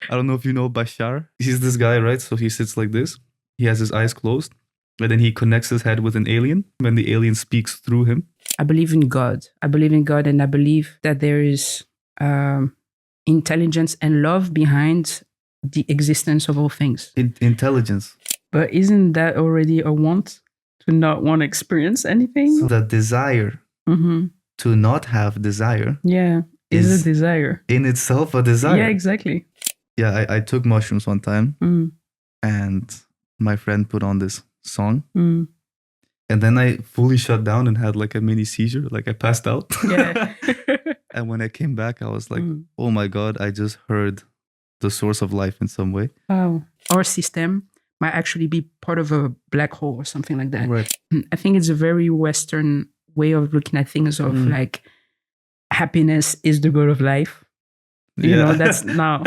I don't know if you know Bashar. He's this guy, right? So he sits like this. He has his eyes closed. And then he connects his head with an alien. When the alien speaks through him. I believe in God. I believe in God, and I believe that there is intelligence and love behind the existence of all things. Intelligence. But isn't that already a want to not want to experience anything? So the desire to not have desire. Yeah, is a desire. In itself a desire. Yeah, exactly. Yeah, I took mushrooms one time and my friend put on this song. And then I fully shut down and had like a mini seizure. Like I passed out. Yeah. And when I came back, I was like, oh my God, I just heard the source of life in some way. Wow. Our system might actually be part of a black hole or something like that. Right. I think it's a very Western way of looking at things of like happiness is the goal of life. You know, that's now,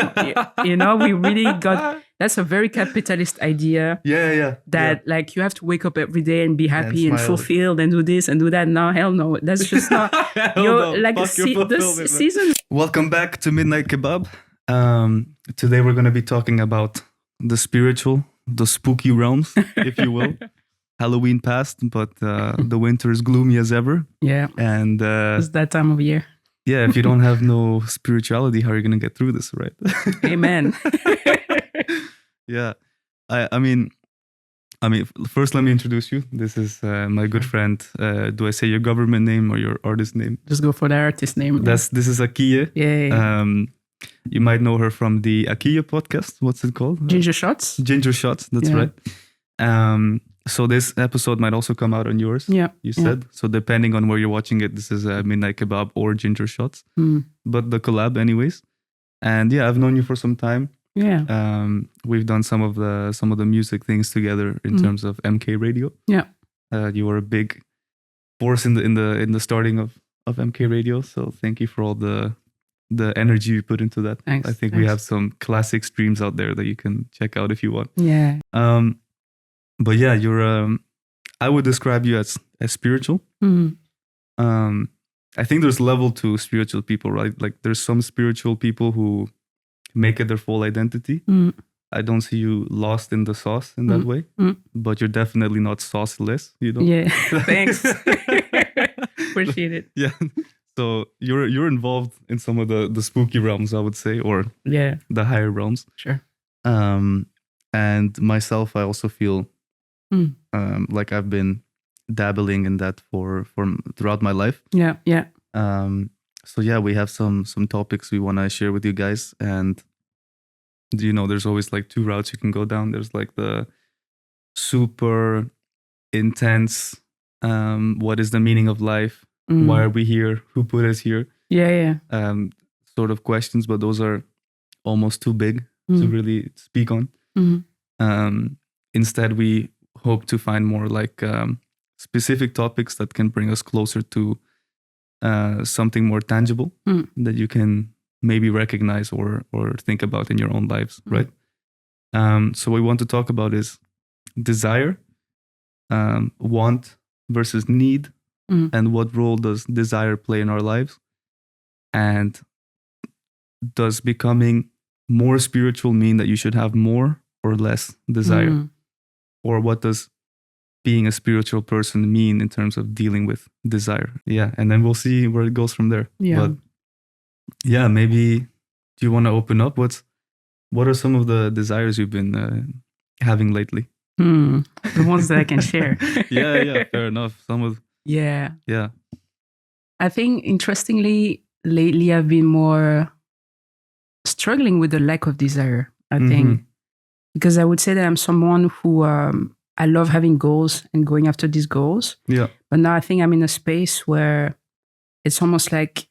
you know, we really got, that's a very capitalist idea. Yeah. That like you have to wake up every day and be happy and fulfilled and do this and do that. No, hell no. That's just not, like the season. Welcome back to Midnight Kebab. Today we're going to be talking about the spiritual, the spooky realms, if you will. Halloween passed, but the winter is gloomy as ever. Yeah. And it's that time of year. Yeah, if you don't have no spirituality, how are you going to get through this, right? Amen. Yeah. I mean, first let me introduce you. This is my good friend. Do I say your government name or your artist name? Just go for the artist name. This is Akiye. Yeah. You might know her from the Akiye podcast. What's it called? Ginger Shots. Ginger Shots, that's right. So this episode might also come out on yours, you said. So depending on where you're watching it, this is Midnight Kebab or Ginger Shots. But the collab anyways. And yeah, I've known you for some time. Yeah. We've done some of the music things together in terms of MK Radio. Yeah. You were a big force in the starting of MK Radio. So thank you for all the energy you put into that. Thanks. I think we have some classic streams out there that you can check out if you want. Yeah. But yeah, you're. I would describe you as spiritual. I think there's level to spiritual people, right? Like there's some spiritual people who make it their full identity. I don't see you lost in the sauce in that way, but you're definitely not sauceless. You know. Yeah. Thanks. Appreciate it. Yeah. So you're involved in some of the spooky realms, I would say, or the higher realms. Sure. And myself, I also feel like I've been dabbling in that for throughout my life. Yeah. So yeah, we have some topics we want to share with you guys, and you know, there's always like two routes you can go down. There's like the super intense, what is the meaning of life? Why are we here? Who put us here? Yeah. Sort of questions, but those are almost too big to really speak on. Instead, we hope to find more like specific topics that can bring us closer to something more tangible that you can maybe recognize or think about in your own lives, right? So what we want to talk about is desire, want versus need, and what role does desire play in our lives? And does becoming more spiritual mean that you should have more or less desire? Or what does being a spiritual person mean in terms of dealing with desire? Yeah, and then we'll see where it goes from there. Yeah. But yeah, maybe, do you want to open up? What are some of the desires you've been having lately? The ones that I can share. Yeah, fair enough. Yeah. Yeah. I think interestingly, lately I've been more struggling with the lack of desire, I think. Because I would say that I'm someone who I love having goals and going after these goals. Yeah. But now I think I'm in a space where it's almost like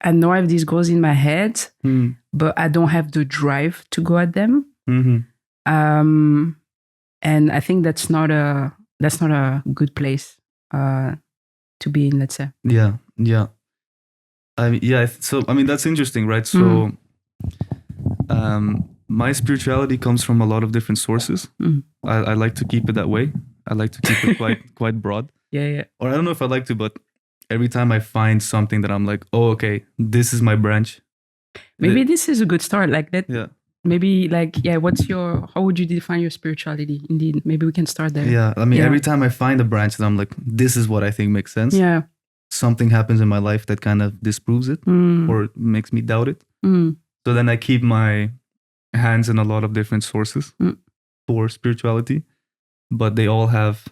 I know I have these goals in my head, but I don't have the drive to go at them. And I think that's not a good place to be in, let's say. Yeah. So I mean, that's interesting, right? So my spirituality comes from a lot of different sources. I like to keep it that way. I like to keep it quite broad. Yeah. Or I don't know if I like to, but every time I find something that I'm like, oh, okay, this is my branch. Maybe this is a good start. Like that. Yeah. maybe how would you define your spirituality? Indeed, maybe we can start there. Yeah, I mean, every time I find a branch that I'm like, this is what I think makes sense. Yeah. Something happens in my life that kind of disproves it or makes me doubt it. So then I keep my hands in a lot of different sources for spirituality, but they all have,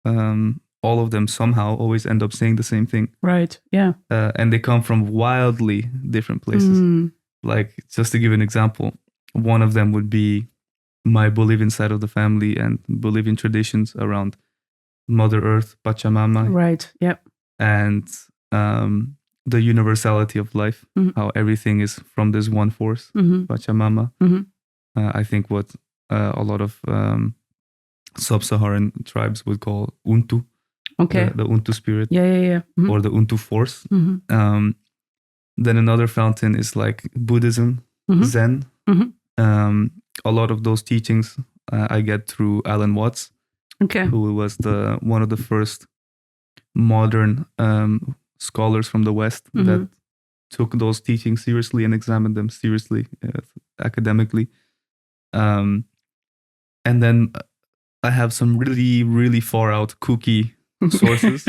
all of them somehow always end up saying the same thing. Right. Yeah. And they come from wildly different places. Like, just to give an example, one of them would be my Bolivian side of the family and Bolivian traditions around Mother Earth, Pachamama. Right. Yep. And the universality of life, how everything is from this one force, Pachamama. I think what a lot of sub-Saharan tribes would call Untu. Okay. The Untu spirit. Yeah. Or the Untu force. Then another fountain is like Buddhism, Zen. A lot of those teachings I get through Allan Watts, who was one of the first modern scholars from the West that took those teachings seriously and examined them seriously academically. And then I have some really, really far out kooky sources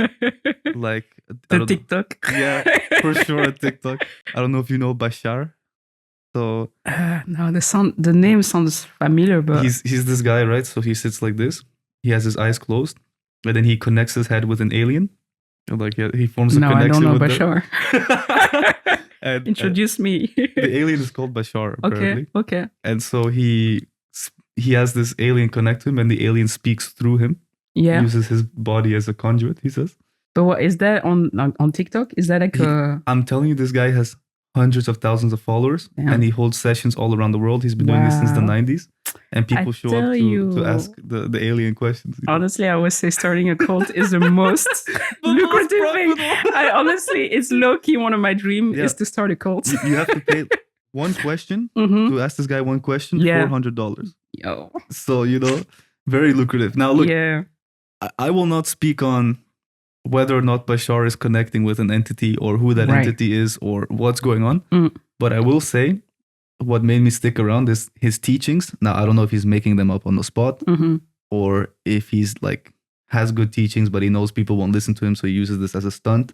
like the TikTok. Yeah, for sure, a TikTok. I don't know if you know Bashar. So no, the name sounds familiar, but he's this guy, right? So he sits like this. He has his eyes closed, and then he connects his head with an alien. Like he forms a connection. I don't know with Bashar. Introduce me. The alien is called Bashar, apparently. Okay. And so he has this alien connect to him, and the alien speaks through him. Yeah. Uses his body as a conduit, he says. But what is that on TikTok? Is that like I'm telling you, this guy has hundreds of thousands of followers, and he holds sessions all around the world. He's been doing this since the 90s, and people show up to ask the alien questions. Honestly, I would say starting a cult is the most lucrative thing. It's low-key one of my dreams is to start a cult. You have to pay one question to ask this guy one question, $400. Yo. So, very lucrative. Now, look, I will not speak on whether or not Bashar is connecting with an entity or who that entity is or what's going on. But I will say what made me stick around is his teachings. Now, I don't know if he's making them up on the spot or if he's has good teachings, but he knows people won't listen to him, so he uses this as a stunt.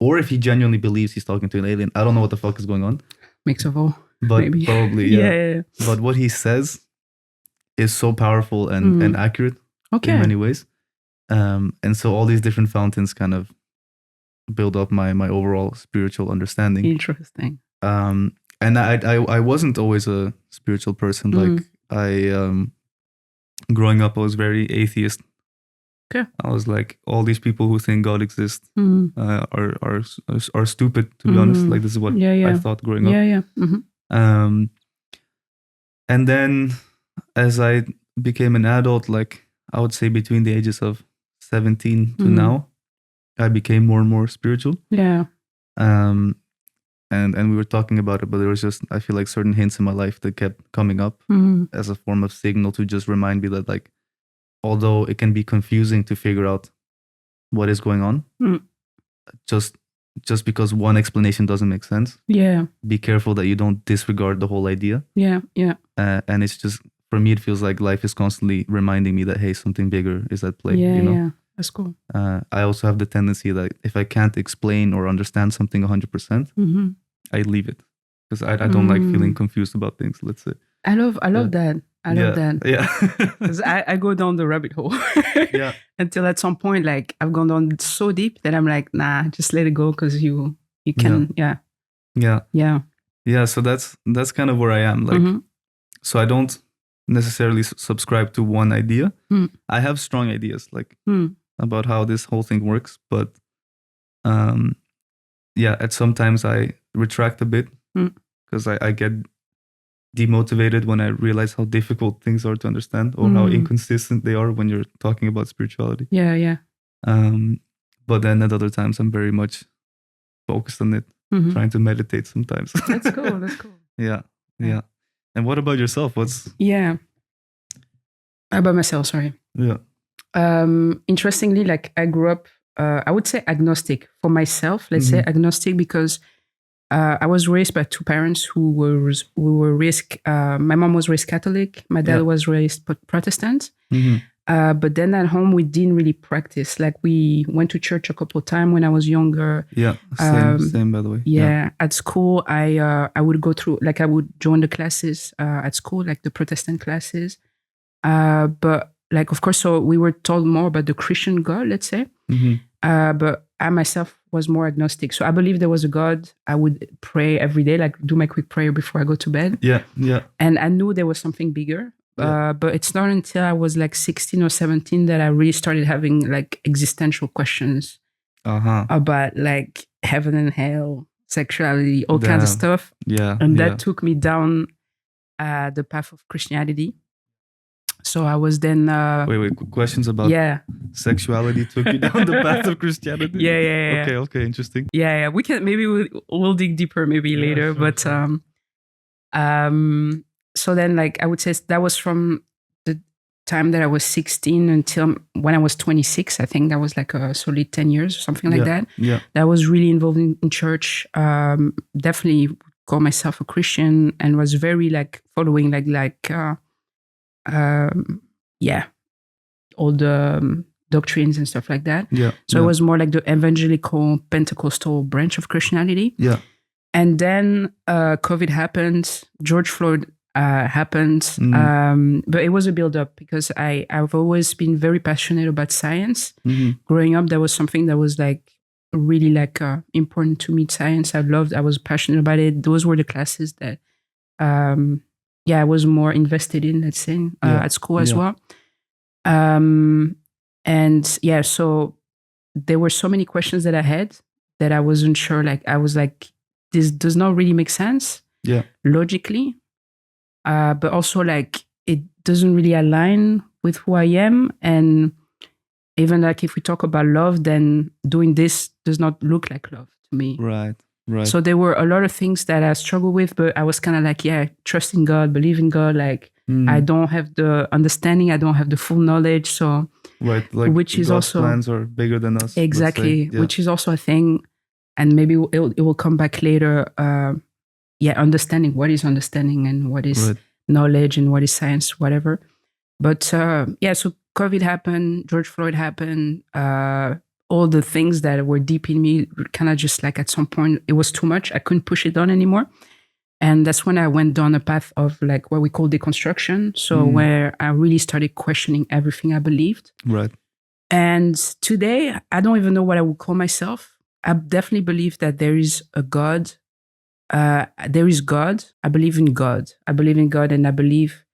Or if he genuinely believes he's talking to an alien. I don't know what the fuck is going on. Mix of all. But maybe. Probably, yeah. But what he says is so powerful and accurate in many ways. And so all these different fountains kind of build up my overall spiritual understanding. Interesting. And I wasn't always a spiritual person. Like growing up, I was very atheist. Okay. I was like, all these people who think God exists are stupid, to be honest. Like, this is what I thought growing up. Yeah. And then as I became an adult, like I would say between the ages of 17 to now, I became more and more spiritual. Yeah. And we were talking about it, but there was just, I feel like, certain hints in my life that kept coming up as a form of signal to just remind me that, like, although it can be confusing to figure out what is going on, just because one explanation doesn't make sense, be careful that you don't disregard the whole idea. Yeah. And it's just, for me, it feels like life is constantly reminding me that, hey, something bigger is at play. Yeah, that's cool. I also have the tendency that if I can't explain or understand something 100%, I leave it because I don't like feeling confused about things. Let's say. I love that. I love that. Yeah. Because I go down the rabbit hole. Until at some point, like, I've gone down so deep that I'm like, nah, just let it go because you can. Yeah. So that's kind of where I am. Like, so I don't necessarily subscribe to one idea. I have strong ideas, like about how this whole thing works, but at sometimes I retract a bit because I get demotivated when I realize how difficult things are to understand or how inconsistent they are when you're talking about spirituality. Yeah. But then at other times I'm very much focused on it, trying to meditate sometimes. That's cool. Yeah. And what about yourself? About myself, sorry. Yeah. Interestingly, like, I grew up, I would say agnostic for myself. Let's say agnostic because I was raised by two parents who were raised. My mom was raised Catholic. My dad was raised Protestant. But then at home we didn't really practice. Like we went to church a couple of times when I was younger. Yeah, same by the way. Yeah, at school I would go through, like I would join the classes at school, like the Protestant classes. But like of course, so we were told more about the Christian God, let's say. But I myself was more agnostic. So I believe there was a God. I would pray every day, like do my quick prayer before I go to bed. Yeah. And I knew there was something bigger. But it's not until I was like 16 or 17 that I really started having like existential questions about like heaven and hell, sexuality, all kinds of stuff. Yeah. And that took me down the path of Christianity. So I was then... Wait, questions about sexuality took you down the path of Christianity? Yeah. Okay, interesting. Yeah. We can, maybe we'll dig deeper maybe later. Sure, but so then like I would say that was from the time that I was 16 until when I was 26. I think that was like a solid 10 years or something like that. Yeah. That was really involved in church. Definitely call myself a Christian and was very like following all the doctrines and stuff like that. So it was more like the evangelical Pentecostal branch of Christianity. And then COVID happened, George Floyd happened, but it was a build-up because I've always been very passionate about science. Growing up, that was something that was like really like important to me. Science, I was passionate about it. Those were the classes that I was more invested in, let's say, at school as well. So there were so many questions that I had that I wasn't sure. Like I was like, this does not really make sense logically, but also like it doesn't really align with who I am. And even like if we talk about love, then doing this does not look like love to me. Right. So there were a lot of things that I struggled with, but I was kind of like, trust in God, believe in God. Like I don't have the understanding, I don't have the full knowledge. So right, like which is God's also plans are bigger than us. Exactly, which is also a thing, and maybe it will come back later. Understanding what is understanding and what is knowledge and what is science, whatever. But so COVID happened, George Floyd happened. All the things that were deep in me kind of just like at some point, it was too much. I couldn't push it down anymore. And that's when I went down a path of like what we call deconstruction. So where I really started questioning everything I believed. Right. And today, I don't even know what I would call myself. I definitely believe that there is a God. There is God. I believe in God. I believe in God, and I believe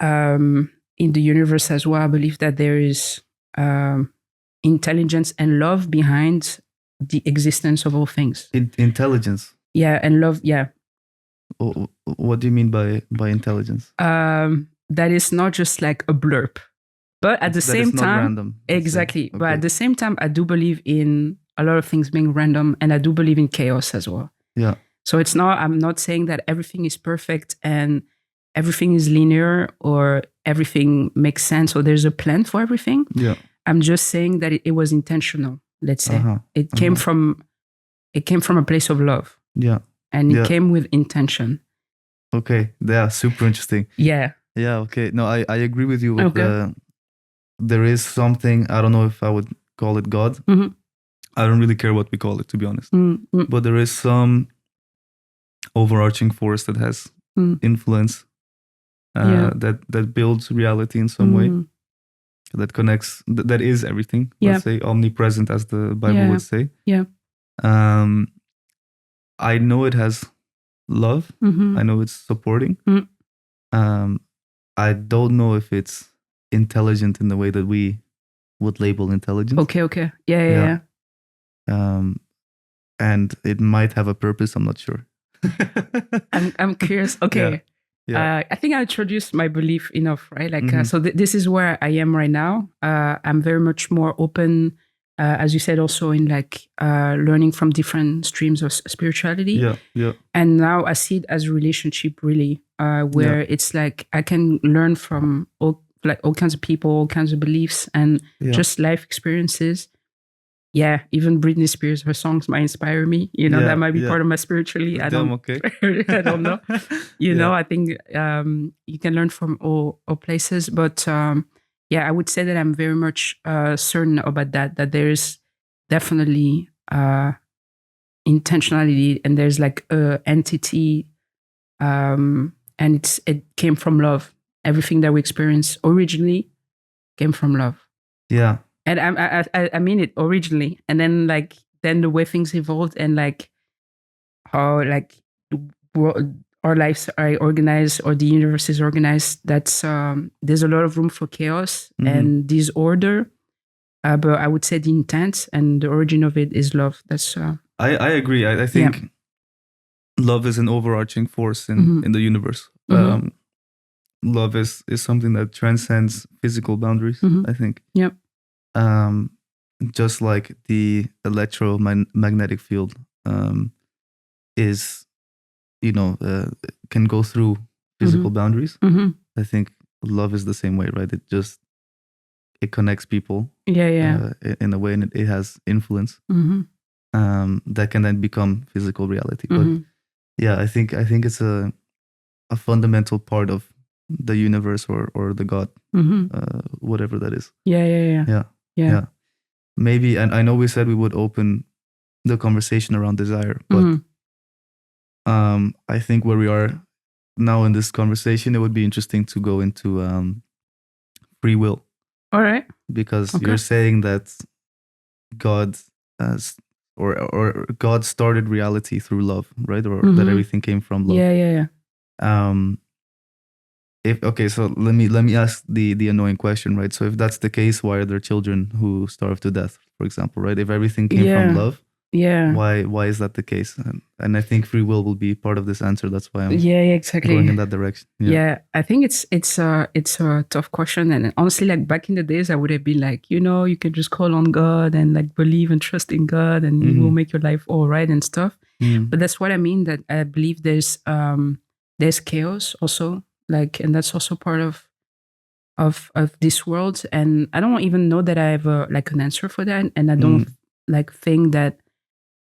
in the universe as well. I believe that there is intelligence and love behind the existence of all things. Intelligence. Yeah, and love. Yeah. What do you mean by intelligence? That is not just like a blurb, but at the same time, not random. Exactly. Okay. But at the same time, I do believe in a lot of things being random, and I do believe in chaos as well. Yeah. So I'm not saying that everything is perfect and everything is linear or everything makes sense or there's a plan for everything. Yeah. I'm just saying that it was intentional, let's say. It came from a place of love. Yeah. And it came with intention. Okay. Yeah, super interesting. Yeah. Yeah, okay. No, I agree with you with there is something, I don't know if I would call it God. I don't really care what we call it, to be honest. But there is some overarching force that has influence that builds reality in some way, that connects, that is everything. Let's say omnipresent, as the Bible would say. Yeah. I know it has love. I know it's supporting. I don't know if it's intelligent in the way that we would label intelligence. Okay. Yeah. And it might have a purpose. I'm not sure. I'm curious. Okay. Yeah. I think I introduced my belief enough, right? Like, so this is where I am right now. I'm very much more open, as you said, also in like learning from different streams of spirituality. Yeah. And now I see it as a relationship, really, where it's like I can learn from all kinds of people, all kinds of beliefs, and just life experiences. yeah, even Britney Spears, her songs might inspire me. You know, that might be part of my spiritually. I don't know. You know, I think you can learn from all places. But yeah, I would say that I'm very much certain about that there is definitely intentionality, and there's like a entity, and it came from love. Everything that we experience originally came from love. Yeah. And I mean it originally, and then the way things evolved, and like how like our lives are organized, or the universe is organized. That's there's a lot of room for chaos and disorder, but I would say the intent and the origin of it is love. That's I agree. I think love is an overarching force in the universe. Love is something that transcends physical boundaries. I think. Yep. Just like the electromagnetic field is, can go through physical boundaries. I think love is the same way, right? It connects people. In a way, and it has influence that can then become physical reality. But yeah, I think it's a fundamental part of the universe or the God, whatever that is. Yeah. Maybe, and I know we said we would open the conversation around desire, but I think where we are now in this conversation, it would be interesting to go into free will. All right. Because you're saying that God or God started reality through love, right? Or that everything came from love. Yeah. So let me ask the annoying question, right? So if that's the case, why are there children who starve to death, for example, right? If everything came from love, why is that the case? And I think free will be part of this answer. That's why I'm exactly going in that direction. Yeah, I think it's a tough question, and honestly, like back in the days, I would have been like, you can just call on God and like believe and trust in God, and He will make your life all right and stuff. But that's what I mean. That I believe there's chaos also. And that's also part of this world, and I don't even know that I have an answer for that, and I don't think that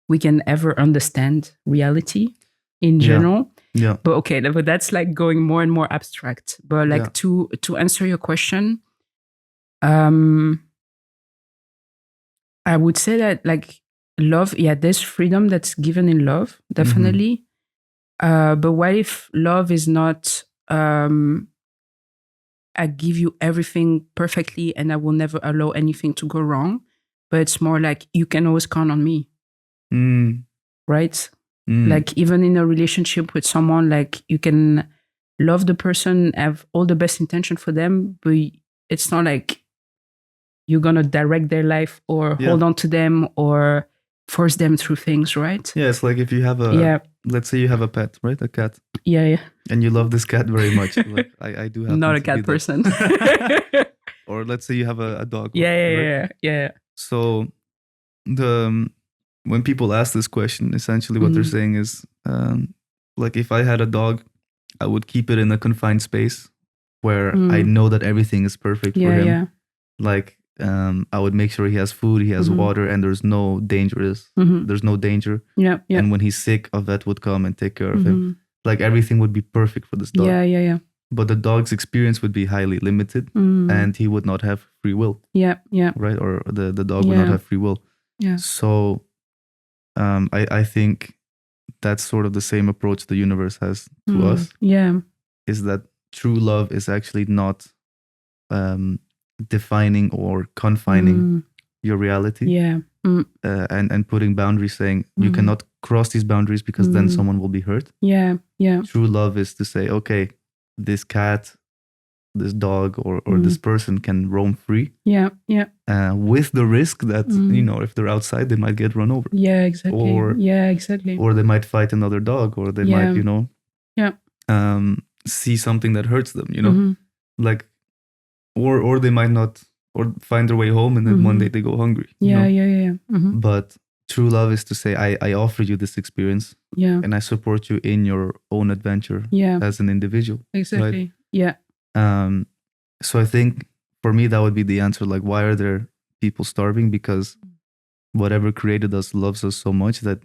we can ever understand reality in general. But okay, but that's like going more and more abstract. But to answer your question, I would say that like love, there's freedom that's given in love, definitely. But what if love is not I give you everything perfectly and I will never allow anything to go wrong, but it's more like you can always count on me. Right? Like even in a relationship with someone, like you can love the person, have all the best intention for them, but it's not like you're going to direct their life or hold on to them or force them through things, right? Yeah, it's like if you have let's say you have a pet, right? A cat. Yeah. And you love this cat very much. Like I do have. Not a cat person. Or let's say you have a dog. Yeah. So when people ask this question, essentially what they're saying is like if I had a dog, I would keep it in a confined space where I know that everything is perfect for him. Yeah. Like I would make sure he has food, he has water, and there's no there's no danger. Yeah. And when he's sick, a vet would come and take care of him. Like everything would be perfect for this dog. Yeah. But the dog's experience would be highly limited, and he would not have free will. Yeah. Right, or the dog would not have free will. Yeah. So, I think that's sort of the same approach the universe has to us. Yeah. Is that true love is actually not defining or confining your reality. Yeah. And putting boundaries, saying you cannot cross these boundaries because then someone will be hurt. Yeah. True love is to say, okay, this cat, this dog, or this person can roam free. Yeah. With the risk that if they're outside, they might get run over. Yeah, exactly. Or they might fight another dog, or they might see something that hurts them. Like, or they might not. Or find their way home, and then one day they go hungry. Yeah. But true love is to say, I offer you this experience, and I support you in your own adventure as an individual. Exactly. Right? Yeah. So I think for me that would be the answer. Like, why are there people starving? Because whatever created us loves us so much that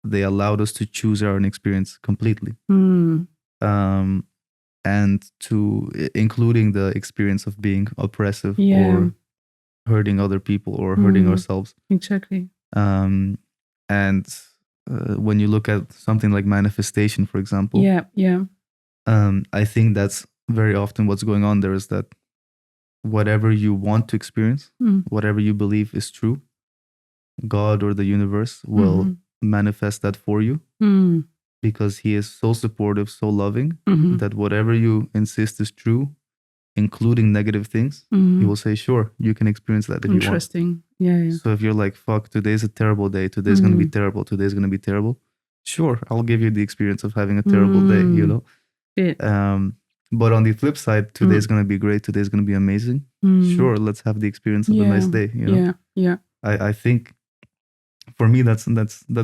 they allowed us to choose our own experience completely. And to including the experience of being oppressive or hurting other people or hurting ourselves. Exactly. And when you look at something like manifestation, for example, I think that's very often what's going on there is that whatever you want to experience, whatever you believe is true, God or the universe will manifest that for you. Because he is so supportive, so loving, that whatever you insist is true, including negative things, he will say, sure, you can experience that if you want. Interesting. Yeah. So if you're like, fuck, today's a terrible day, today's going to be terrible, today's going to be terrible, sure, I'll give you the experience of having a terrible day, you know? Yeah. But on the flip side, today's going to be great, today's going to be amazing. Sure, let's have the experience of a nice day, you know? Yeah. I think, for me, that's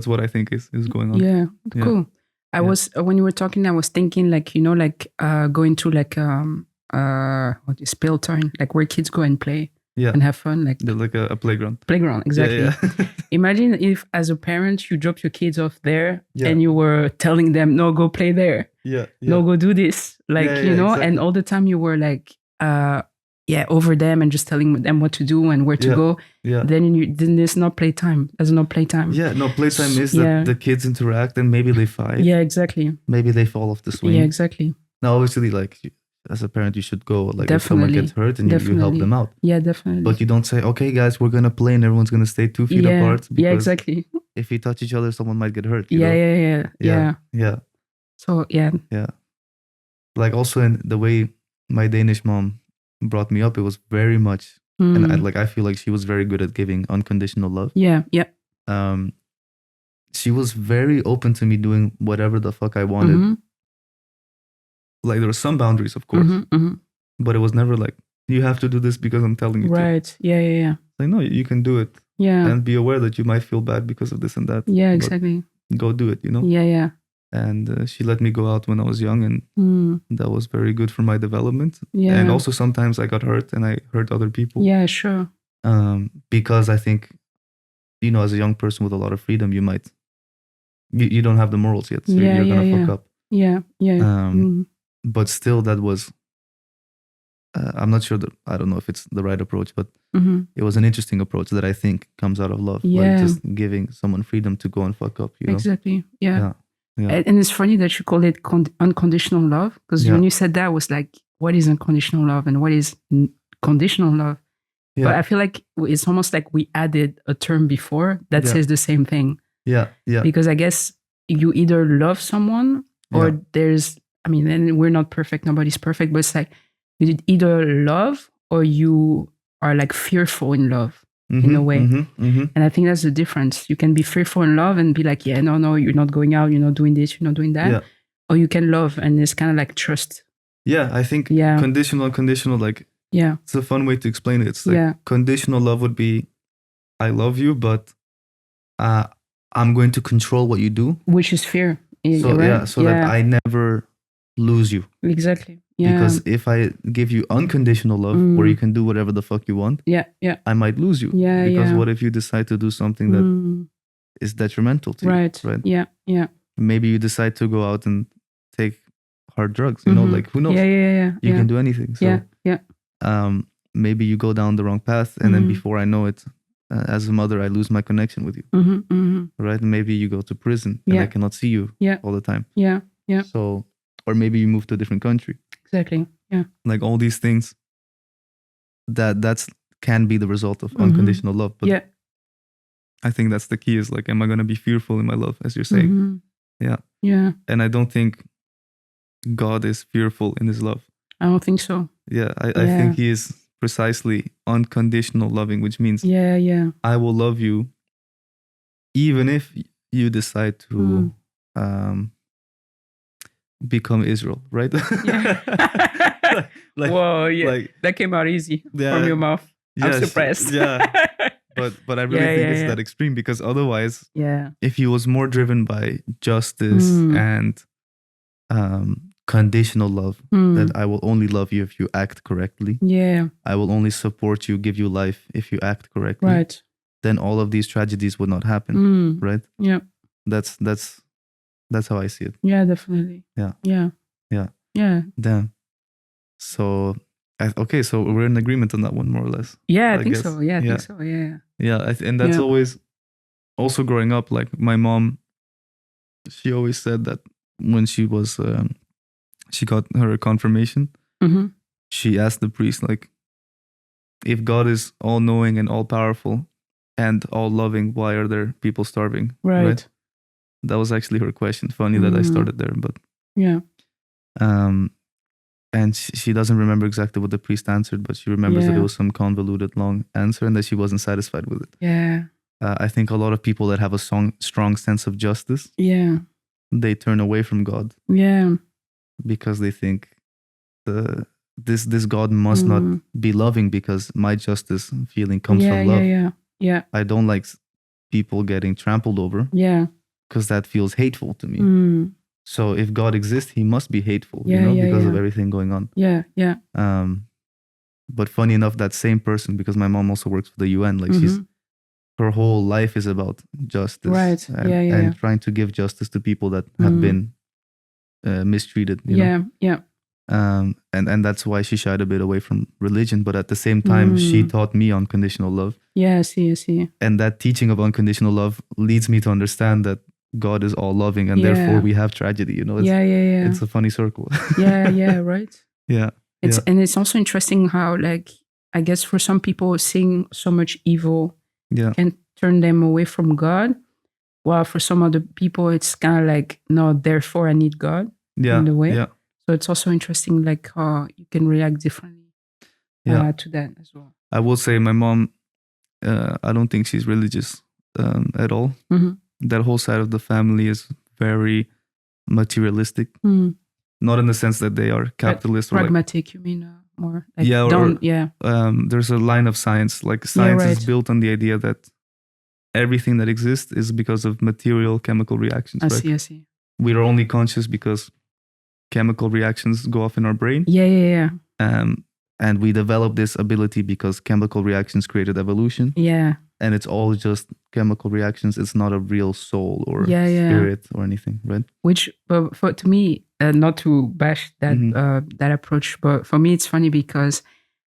what I think is going on. Yeah, cool. I was when you were talking, I was thinking like, you know, like going to like what is spell turn, like where kids go and play and have fun, like a playground. Playground, exactly. Yeah. Imagine if, as a parent, you drop your kids off there and you were telling them, "No, go play there. No, go do this." Like you know, exactly. And all the time you were like, over them and just telling them what to do and where to go. Yeah. Then there's no playtime. There's no playtime. Yeah, no playtime is that the kids interact and maybe they fight. Yeah, exactly. Maybe they fall off the swing. Yeah, exactly. Now, obviously, like as a parent, you should go. Like if someone gets hurt, and you help them out. Yeah, definitely. But you don't say, "Okay, guys, we're gonna play, and everyone's gonna stay 2 feet apart." Yeah, exactly. If you touch each other, someone might get hurt. Yeah. So yeah. Like also in the way my Danish mom brought me up, it was very much, and I feel like she was very good at giving unconditional love. Yeah. She was very open to me doing whatever the fuck I wanted. Like there were some boundaries, of course, but it was never like, you have to do this because I'm telling you to. Right. Yeah. Like, no, you can do it. Yeah. And be aware that you might feel bad because of this and that. Yeah, exactly. Go do it, you know? Yeah. And she let me go out when I was young, and that was very good for my development. Yeah. And also sometimes I got hurt and I hurt other people. Yeah, sure. Because I think, you know, as a young person with a lot of freedom, you might, you don't have the morals yet. So you're going to fuck up. Yeah. But still, that was, I'm not sure that, I don't know if it's the right approach, but it was an interesting approach that I think comes out of love. Yeah. Like just giving someone freedom to go and fuck up, you know? Exactly. Yeah. And it's funny that you call it unconditional love, because when you said that, I was like, what is unconditional love and what is conditional love? Yeah. But I feel like it's almost like we added a term before that says the same thing. Yeah. Because I guess you either love someone or there's, I mean, and we're not perfect, nobody's perfect, but it's like you either love or you are like fearful in love. In a way. And I think that's the difference. You can be fearful in love and be like, yeah, no, you're not going out, you're not doing this, you're not doing that. Yeah. Or you can love and it's kind of like trust. Yeah, I think conditional, like, it's a fun way to explain it. It's like conditional love would be, I love you, but I'm going to control what you do. Which is fear. So, that I never lose you. Exactly. Yeah. Because if I give you unconditional love where you can do whatever the fuck you want, I might lose you. Yeah. Because what if you decide to do something that is detrimental to you? Right. Yeah. Maybe you decide to go out and take hard drugs, you know, like who knows? Yeah. You can do anything. So, maybe you go down the wrong path and then before I know it, as a mother, I lose my connection with you. Right? And maybe you go to prison and I cannot see you all the time. Yeah. So, or maybe you move to a different country. Exactly. Yeah. Like all these things that's can be the result of unconditional love. But I think that's the key is like, am I going to be fearful in my love, as you're saying? Yeah. And I don't think God is fearful in his love. I don't think so. Yeah. I think he is precisely unconditional loving, which means I will love you even if you decide to become Israel, right? Whoa, that came out easy from your mouth. I'm surprised. But I really think it's that extreme, because otherwise, if he was more driven by justice and conditional love, that I will only love you if you act correctly. I will only support you, give you life if you act correctly. Right. then all of these tragedies would not happen, right? Yeah. That's how I see it. Yeah, definitely. Yeah. Yeah. Yeah. Yeah. Damn. So, okay, so we're in agreement on that one, more or less. Yeah, I think so. Yeah, I think so. Yeah. Yeah, and that's always, also growing up, like my mom, she always said that when she was, she got her confirmation, she asked the priest, like, if God is all-knowing and all-powerful and all-loving, why are there people starving? Right. That was actually her question. Funny that I started there, but... Yeah. And she doesn't remember exactly what the priest answered, but she remembers that it was some convoluted, long answer and that she wasn't satisfied with it. Yeah. I think a lot of people that have a strong sense of justice, they turn away from God. Yeah. Because they think this God must not be loving because my justice feeling comes from love. Yeah. I don't like people getting trampled over. Yeah. Because that feels hateful to me. So if God exists, he must be hateful, because of everything going on. Yeah, yeah. But funny enough, that same person, because my mom also works for the UN, like her whole life is about justice. Right. And trying to give justice to people that have been mistreated. You know? And that's why she shied a bit away from religion. But at the same time, she taught me unconditional love. Yeah, I see. And that teaching of unconditional love leads me to understand that God is all loving, and therefore we have tragedy. It's a funny circle. Right. Yeah. And it's also interesting how, like, I guess for some people, seeing so much evil can turn them away from God. While for some other people, it's kind of like, no, therefore I need God in a way. Yeah. So it's also interesting, like, how you can react differently to that as well. I will say my mom, I don't think she's religious at all. That whole side of the family is very materialistic. Not in the sense that they are capitalist or pragmatic, you mean more? Like there's a line of science. Like science is built on the idea that everything that exists is because of material chemical reactions. I see. We are only conscious because chemical reactions go off in our brain. Yeah. And we develop this ability because chemical reactions created evolution. Yeah. And it's all just chemical reactions. It's not a real soul or spirit or anything, right? Which, but to me, not to bash that that approach, but for me, it's funny because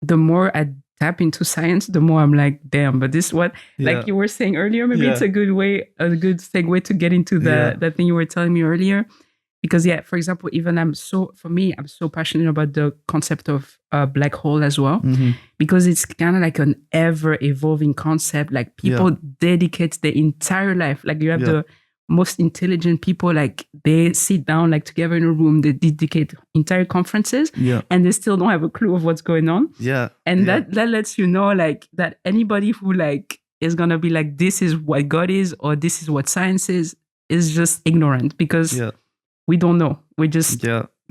the more I tap into science, the more I'm like, damn, but this is what, like you were saying earlier, maybe it's a good segue to get into that thing you were telling me earlier. Because for example, even I'm so passionate about the concept of a black hole as well, because it's kind of like an ever evolving concept. Like people dedicate their entire life. Like you have the most intelligent people, like they sit down like together in a room, they dedicate entire conferences and they still don't have a clue of what's going on. And that lets you know like that anybody who like is going to be like, this is what God is, or this is what science is just ignorant because we don't know. We just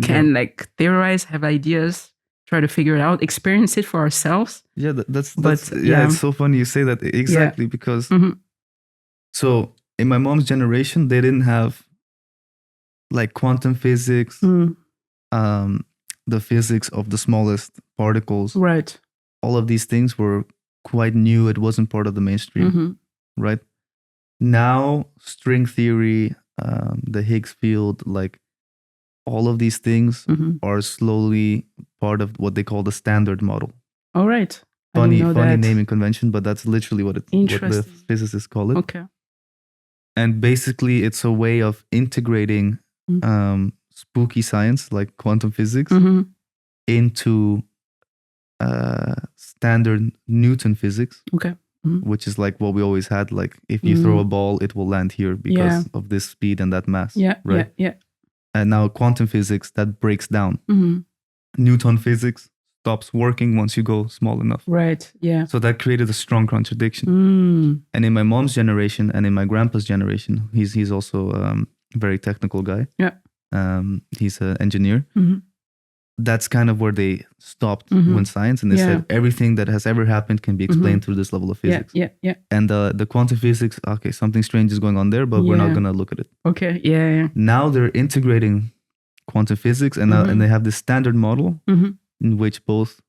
can like theorize, have ideas, try to figure it out, experience it for ourselves. Yeah, it's so funny you say that. Exactly, because so in my mom's generation, they didn't have like quantum physics, the physics of the smallest particles. Right. All of these things were quite new. It wasn't part of the mainstream, right? Now, string theory, the Higgs field, like all of these things are slowly part of what they call the standard model. All right. Funny naming convention, but that's literally what the physicists call it. Okay. And basically, it's a way of integrating spooky science like quantum physics into standard Newton physics. Okay. Which is like what we always had, like if you throw a ball, it will land here because of this speed and that mass. Right? And now quantum physics, that breaks down. Newton physics stops working once you go small enough. Right, So that created a strong contradiction. And in my mom's generation and in my grandpa's generation, he's also a very technical guy. He's an engineer. That's kind of where they stopped when science, and they said everything that has ever happened can be explained through this level of physics. And the quantum physics, okay, something strange is going on there, but we're not going to look at it. Okay, yeah. Now they're integrating quantum physics, and and they have this standard model in which both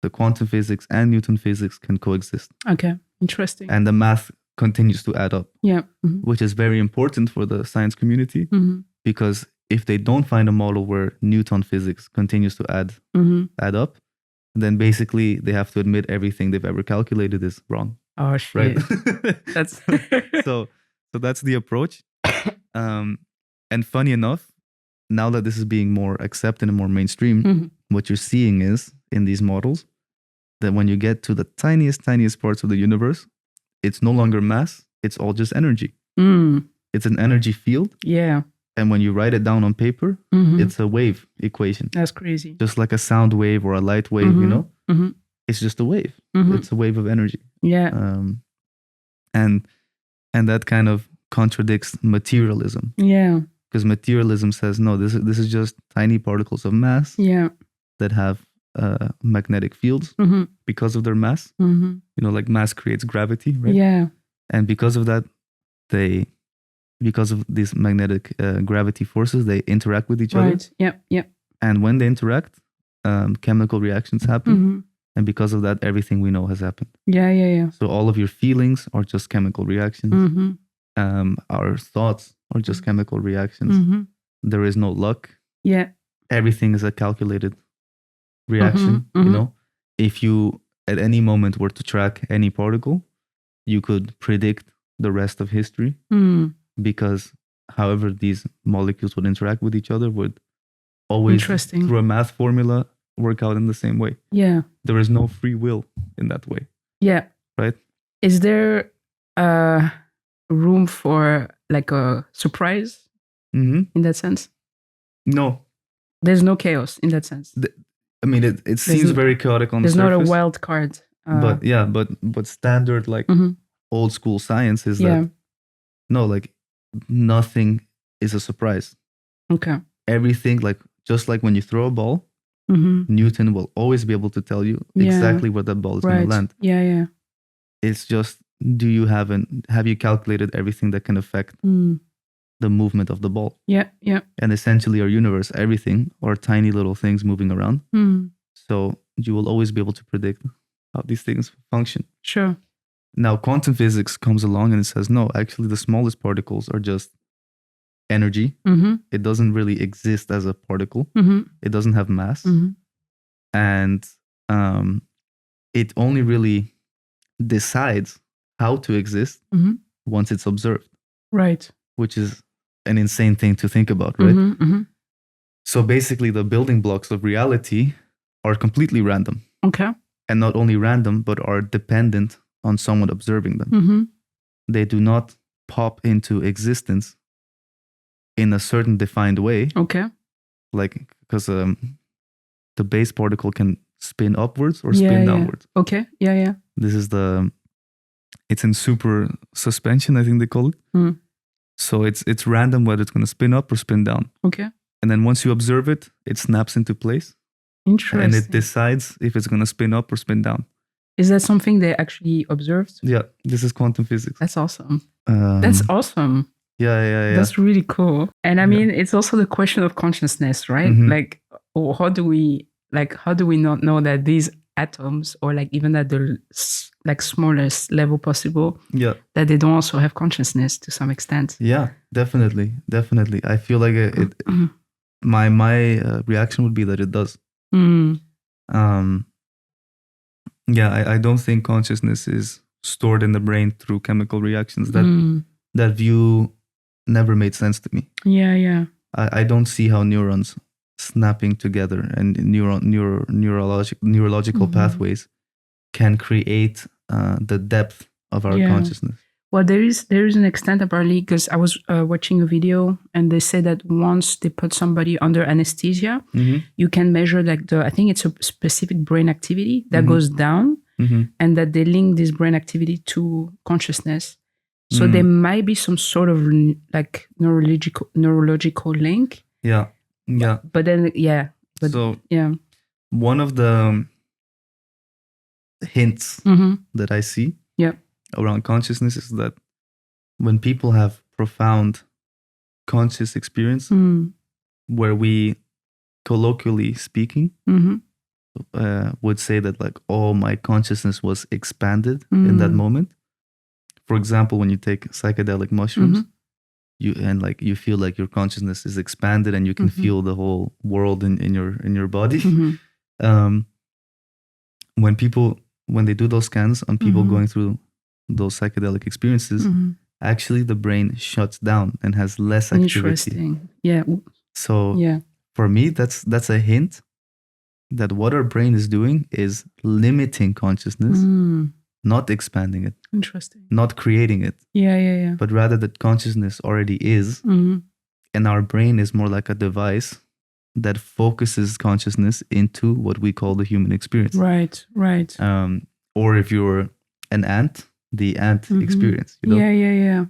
the quantum physics and Newton physics can coexist. Okay. Interesting. And the math continues to add up. Yeah. Which is very important for the science community, because if they don't find a model where Newton physics continues to add up, then basically they have to admit everything they've ever calculated is wrong. Oh shit! Right? That's so that's the approach. And funny enough, now that this is being more accepted and more mainstream, what you're seeing is in these models that when you get to the tiniest parts of the universe, it's no longer mass; it's all just energy. It's an energy field. Yeah. And when you write it down on paper, it's a wave equation. That's crazy. Just like a sound wave or a light wave, you know? It's just a wave. It's a wave of energy. Yeah. And that kind of contradicts materialism. Yeah. Because materialism says, no, this is just tiny particles of mass that have magnetic fields because of their mass. You know, like mass creates gravity, right? Yeah. And because of that, because of these magnetic gravity forces, they interact with each other. Right. Yeah. And when they interact, chemical reactions happen. And because of that, everything we know has happened. Yeah. So all of your feelings are just chemical reactions. Our thoughts are just chemical reactions. There is no luck. Yeah. Everything is a calculated reaction. You know, if you at any moment were to track any particle, you could predict the rest of history. Because however these molecules would interact with each other would always, through a math formula, work out in the same way. Yeah. There is no free will in that way. Yeah. Right? Is there room for like a surprise in that sense? No. There's no chaos in that sense. I mean, it seems very chaotic on the surface. There's not a wild card. But standard like old school science is that no, like nothing is a surprise. Okay. Everything, like just like when you throw a ball, Newton will always be able to tell you exactly where that ball is going to land. Yeah. It's just, have you calculated everything that can affect the movement of the ball? Yeah. And essentially our universe, everything are tiny little things moving around. So you will always be able to predict how these things function. Sure. Now, quantum physics comes along and it says, no, actually the smallest particles are just energy. It doesn't really exist as a particle. It doesn't have mass. And it only really decides how to exist once it's observed. Right. Which is an insane thing to think about, right? So basically the building blocks of reality are completely random. Okay. And not only random, but are dependent on someone observing them. They do not pop into existence in a certain defined way. Okay. Like, because the base particle can spin upwards or spin downwards. Okay. Yeah. This is it's in super suspension, I think they call it. So it's random whether it's going to spin up or spin down. Okay. And then once you observe it, it snaps into place. Interesting. And it decides if it's going to spin up or spin down. Is that something they actually observed? Yeah, this is quantum physics. That's awesome. That's awesome. Yeah. That's really cool. And I mean, it's also the question of consciousness, right? Like, how do we not know that these atoms, or like even at the like smallest level possible, that they don't also have consciousness to some extent? Yeah, definitely. I feel like my reaction would be that it does. I don't think consciousness is stored in the brain through chemical reactions. That view never made sense to me. Yeah. I don't see how neurons snapping together and neurological pathways can create the depth of our consciousness. Well, there is an extent apparently, because I was watching a video and they say that once they put somebody under anesthesia, you can measure like I think it's a specific brain activity that goes down, and that they link this brain activity to consciousness. So there might be some sort of like neurological link. Yeah. But then, one of the hints that I see around consciousness is that when people have profound conscious experience, where we, colloquially speaking, would say that like, oh, my consciousness was expanded in that moment. For example, when you take psychedelic mushrooms, you feel like your consciousness is expanded and you can feel the whole world in your body. When they do those scans on people going through those psychedelic experiences, actually the brain shuts down and has less activity. Interesting. Yeah. So for me, that's a hint that what our brain is doing is limiting consciousness, not expanding it. Interesting. Not creating it. Yeah. But rather that consciousness already is, and our brain is more like a device that focuses consciousness into what we call the human experience. Right. Or if you're an ant, the ant experience. You know?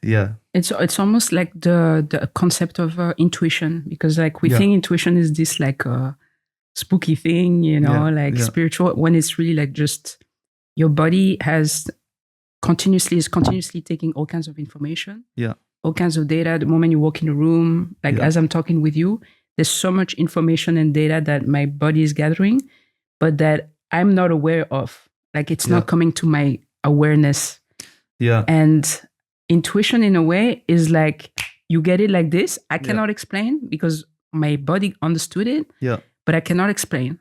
Yeah. It's almost like the concept of intuition, because like we think intuition is this like spooky thing, you know, spiritual, when it's really like just your body is continuously taking all kinds of information, all kinds of data. The moment you walk in a room, like as I'm talking with you, there's so much information and data that my body is gathering, but that I'm not aware of. Like it's not coming to my awareness. And intuition in a way is like, you get it like this. I cannot explain because my body understood it, but I cannot explain.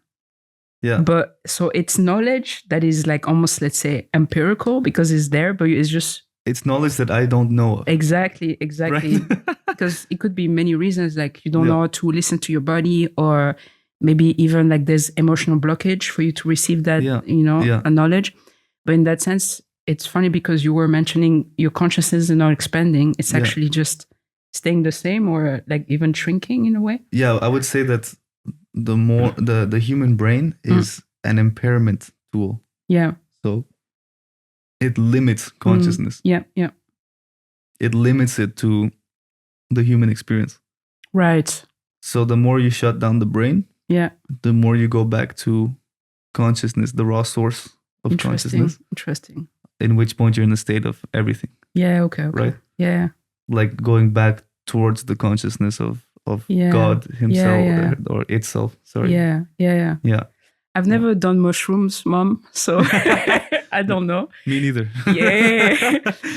But so it's knowledge that is like almost, let's say, empirical because it's there, but it's knowledge that I don't know of. Exactly. Right? Because it could be many reasons, like you don't know how to listen to your body, or maybe even like there's emotional blockage for you to receive that, a knowledge. But in that sense, it's funny because you were mentioning your consciousness is not expanding. It's actually just staying the same, or like even shrinking in a way. Yeah, I would say that the human brain is an impairment tool. Yeah. So it limits consciousness. Yeah. It limits it to the human experience. Right. So the more you shut down the brain, the more you go back to consciousness, the raw source of consciousness. Interesting. In which point you're in a state of everything. Yeah, okay. Right? Yeah. Like going back towards the consciousness of God himself or itself. Sorry. Yeah. I've never done mushrooms, Mom, so I don't know. Me neither.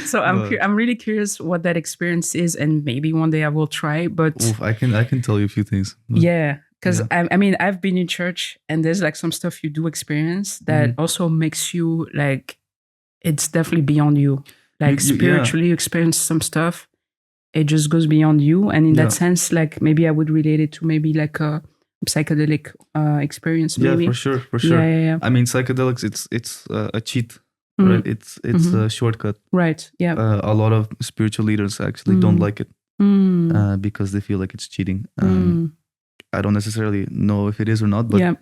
So I'm really curious what that experience is, and maybe one day I will try. But I can tell you a few things. Because I mean, I've been in church, and there's like some stuff you do experience that also makes you like, it's definitely beyond you. Like spiritually, you experience some stuff. It just goes beyond you, and in that sense, like maybe I would relate it to maybe like a psychedelic experience. Maybe. Yeah, for sure. Yeah. I mean, psychedelics, it's a cheat, right? It's a shortcut. Right. Yeah. A lot of spiritual leaders actually don't like it because they feel like it's cheating. I don't necessarily know if it is or not, but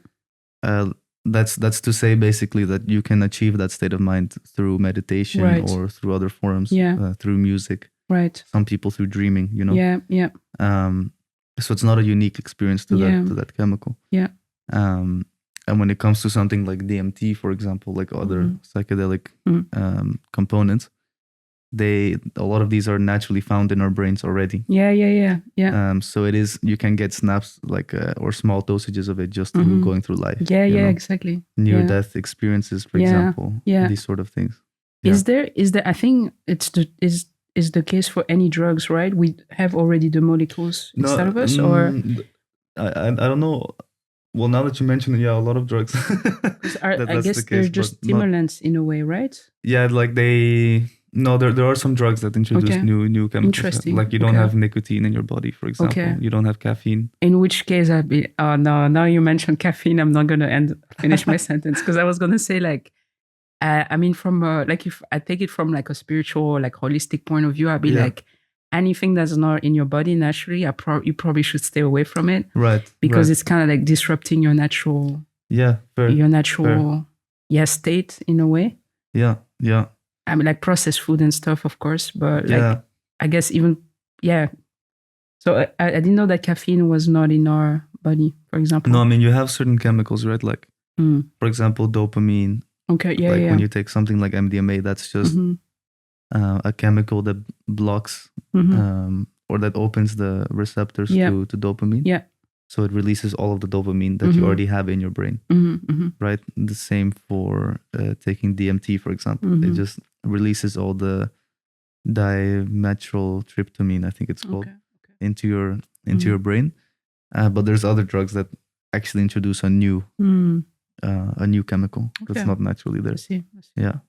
that's to say basically that you can achieve that state of mind through meditation or through other forms, through music. Right. Some people through dreaming, you know. Yeah. So it's not a unique experience to that chemical. Yeah. And when it comes to something like DMT, for example, like other psychedelic components, a lot of these are naturally found in our brains already. Yeah. So it is, you can get snaps like or small dosages of it just through going through life. Yeah, exactly. Near death experiences, for example. These sort of things. Yeah. Is there? I think is the case for any drugs, right? We have already the molecules inside of us, or I don't know. Well, now that you mention it, a lot of drugs. I guess they're just stimulants in a way, right? Yeah, like there are some drugs that introduce new chemicals. Interesting. Like you don't have nicotine in your body, for example. Okay. You don't have caffeine. In which case I'd be, oh no, now you mentioned caffeine, I'm not gonna finish my sentence, because I was gonna say like, I mean, from like if I take it from like a spiritual, like holistic point of view, I'd be like, anything that's not in your body naturally, you probably should stay away from it, right? Because it's kind of like disrupting your natural, state in a way. Yeah. I mean, like processed food and stuff, of course, but like I guess even So I didn't know that caffeine was not in our body, for example. No, I mean you have certain chemicals, right? Like for example, dopamine. Okay, when you take something like MDMA, that's just a chemical that blocks or that opens the receptors to dopamine. Yeah. So it releases all of the dopamine that you already have in your brain, right? The same for taking DMT, for example. It just releases all the dimethyltryptamine, I think it's called, into your brain. But there's other drugs that actually introduce a new chemical that's not naturally there. I see. Yeah.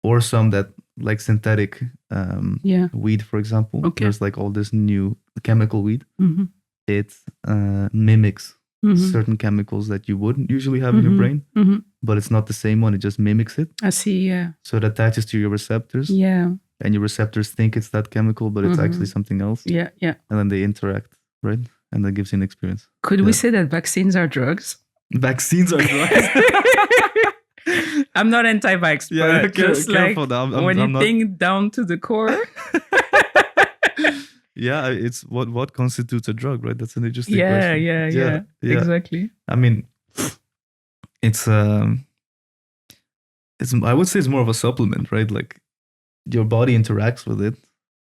Or some that, like synthetic weed, for example. There's like all this new chemical weed. It mimics certain chemicals that you wouldn't usually have in your brain, but it's not the same one. It just mimics it. I see, yeah. So it attaches to your receptors. Yeah. And your receptors think it's that chemical, but it's actually something else. Yeah. And then they interact, right? And that gives you an experience. Could we say that vaccines are drugs? Vaccines are drugs? I'm not anti-vax, but just careful. Like when you think down to the core. Yeah, it's what constitutes a drug, right? That's an interesting question. Yeah, exactly. I mean, it's I would say it's more of a supplement, right? Like your body interacts with it.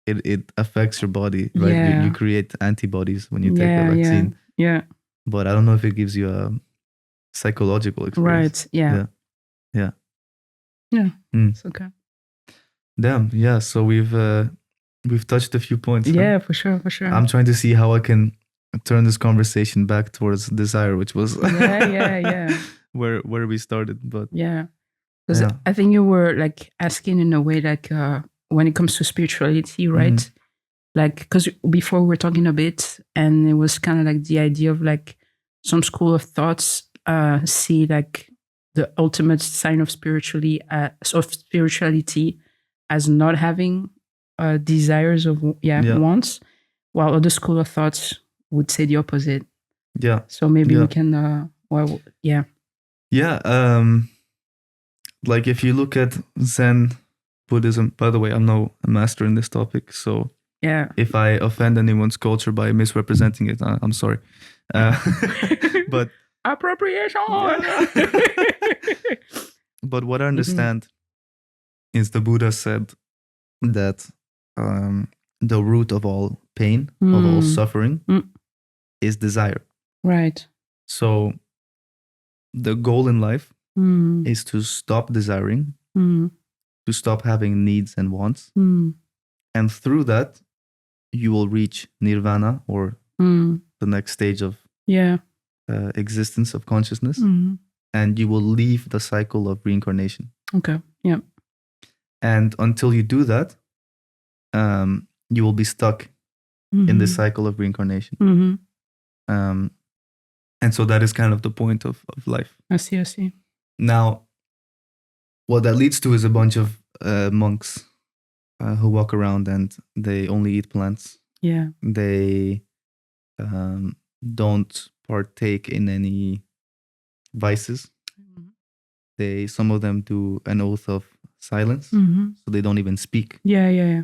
It affects your body, right? Yeah. You create antibodies when you take the vaccine. Yeah. But I don't know if it gives you a psychological experience. Right. Yeah. It's okay. Damn. Yeah. So we've touched a few points. Yeah, for sure. I'm trying to see how I can turn this conversation back towards desire, which was where we started. But because I think you were like asking in a way like when it comes to spirituality, right? Like because before we were talking a bit, and it was kind of like the idea of like some school of thoughts see like the ultimate sign of spirituality as not having desires of wants, while other school of thoughts would say the opposite. Yeah. So maybe we can like if you look at Zen Buddhism, by the way, I'm no master in this topic, so if I offend anyone's culture by misrepresenting it, I'm sorry. But appropriation. But what I understand is the Buddha said that the root of all pain, of all suffering, is desire. Right. So the goal in life is to stop desiring, to stop having needs and wants. And through that, you will reach nirvana, or the next stage of existence of consciousness. And you will leave the cycle of reincarnation. Okay. Yeah. And until you do that, you will be stuck in this cycle of reincarnation. And so that is kind of the point of life. I see. Now, what that leads to is a bunch of monks who walk around and they only eat plants. Yeah. They don't partake in any vices. Some of them do an oath of silence, so they don't even speak. Yeah.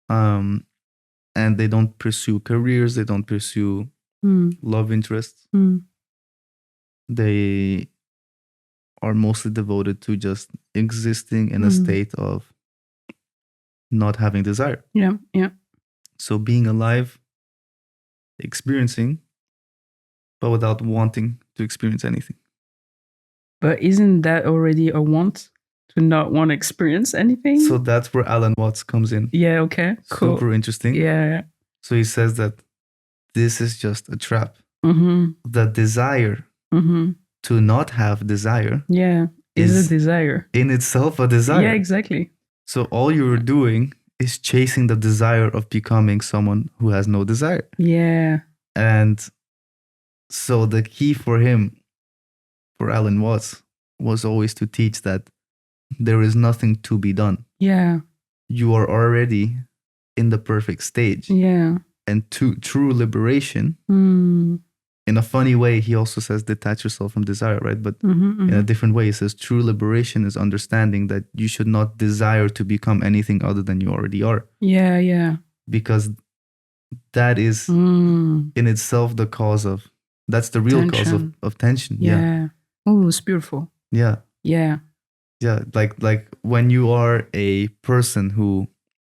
And they don't pursue careers. They don't pursue love interests. They are mostly devoted to just existing in a state of not having desire. Yeah. So being alive, experiencing, but without wanting to experience anything. But isn't that already a want? To not want to experience anything? So that's where Allan Watts comes in. Yeah, okay, cool. Super interesting. Yeah. So he says that this is just a trap. The desire to not have desire is a desire. In itself a desire. Yeah, exactly. So all you're doing is chasing the desire of becoming someone who has no desire. Yeah. And so the key for him, for Allan Watts, was always to teach that there is nothing to be done. Yeah. You are already in the perfect stage. Yeah. And true liberation, in a funny way, he also says detach yourself from desire, right? But in a different way, he says true liberation is understanding that you should not desire to become anything other than you already are. Yeah. Because that is in itself the cause of, that's the real cause of tension. Yeah. Oh, it's beautiful. Yeah. Yeah. Yeah. Like when you are a person who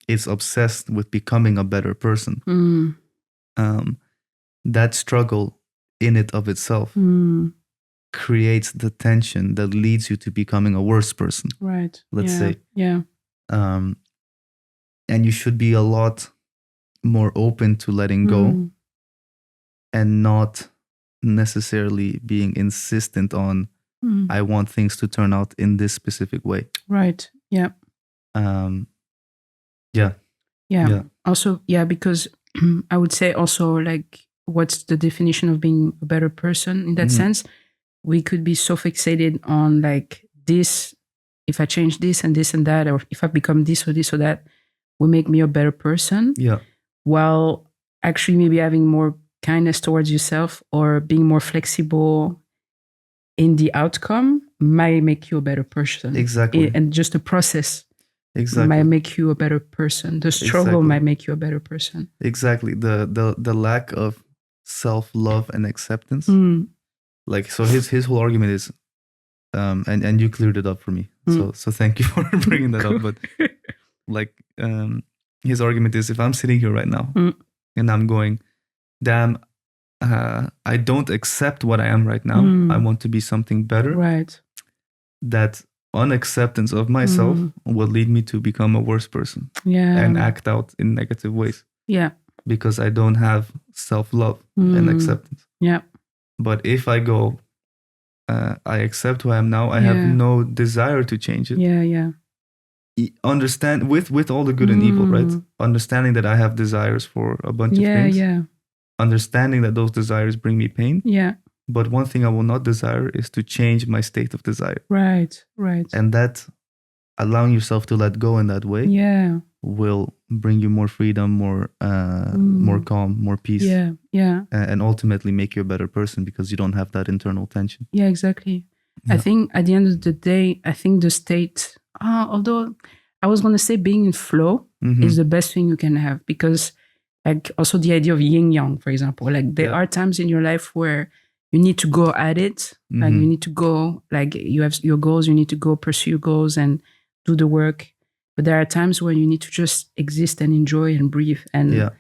is obsessed with becoming a better person, that struggle in it of itself creates the tension that leads you to becoming a worse person. Right. Let's say. Yeah. And you should be a lot more open to letting go and not necessarily being insistent on, I want things to turn out in this specific way. Right. Yeah. Yeah. Also, because I would say also, like, what's the definition of being a better person in that sense? We could be so fixated on like this, if I change this and this and that, or if I become this or this or that, will make me a better person. Yeah. While actually maybe having more kindness towards yourself or being more flexible in the outcome might make you a better person. Exactly. And just the process might make you a better person. The struggle might make you a better person. Exactly. The lack of self-love and acceptance. Like, so his whole argument is, and you cleared it up for me. So thank you for bringing that up. But like, his argument is, if I'm sitting here right now and I'm going, damn, I don't accept what I am right now. I want to be something better. Right. That unacceptance of myself will lead me to become a worse person. Yeah. And act out in negative ways. Yeah. Because I don't have self-love and acceptance. Yeah. But if I go, I accept who I am now, I have no desire to change it. Yeah. Understand with all the good and evil, right? Understanding that I have desires for a bunch of things. Yeah. Understanding that those desires bring me pain. Yeah. But one thing I will not desire is to change my state of desire. Right. And that, allowing yourself to let go in that way, will bring you more freedom, more calm, more peace. Yeah. And ultimately make you a better person because you don't have that internal tension. Yeah, exactly. Yeah. I think at the end of the day, I think the state, although I was going to say being in flow is the best thing you can have, because like also the idea of yin yang, for example, like there are times in your life where you need to go at it. Like you need to go, like you have your goals, you need to go pursue your goals and do the work. But there are times when you need to just exist and enjoy and breathe. And you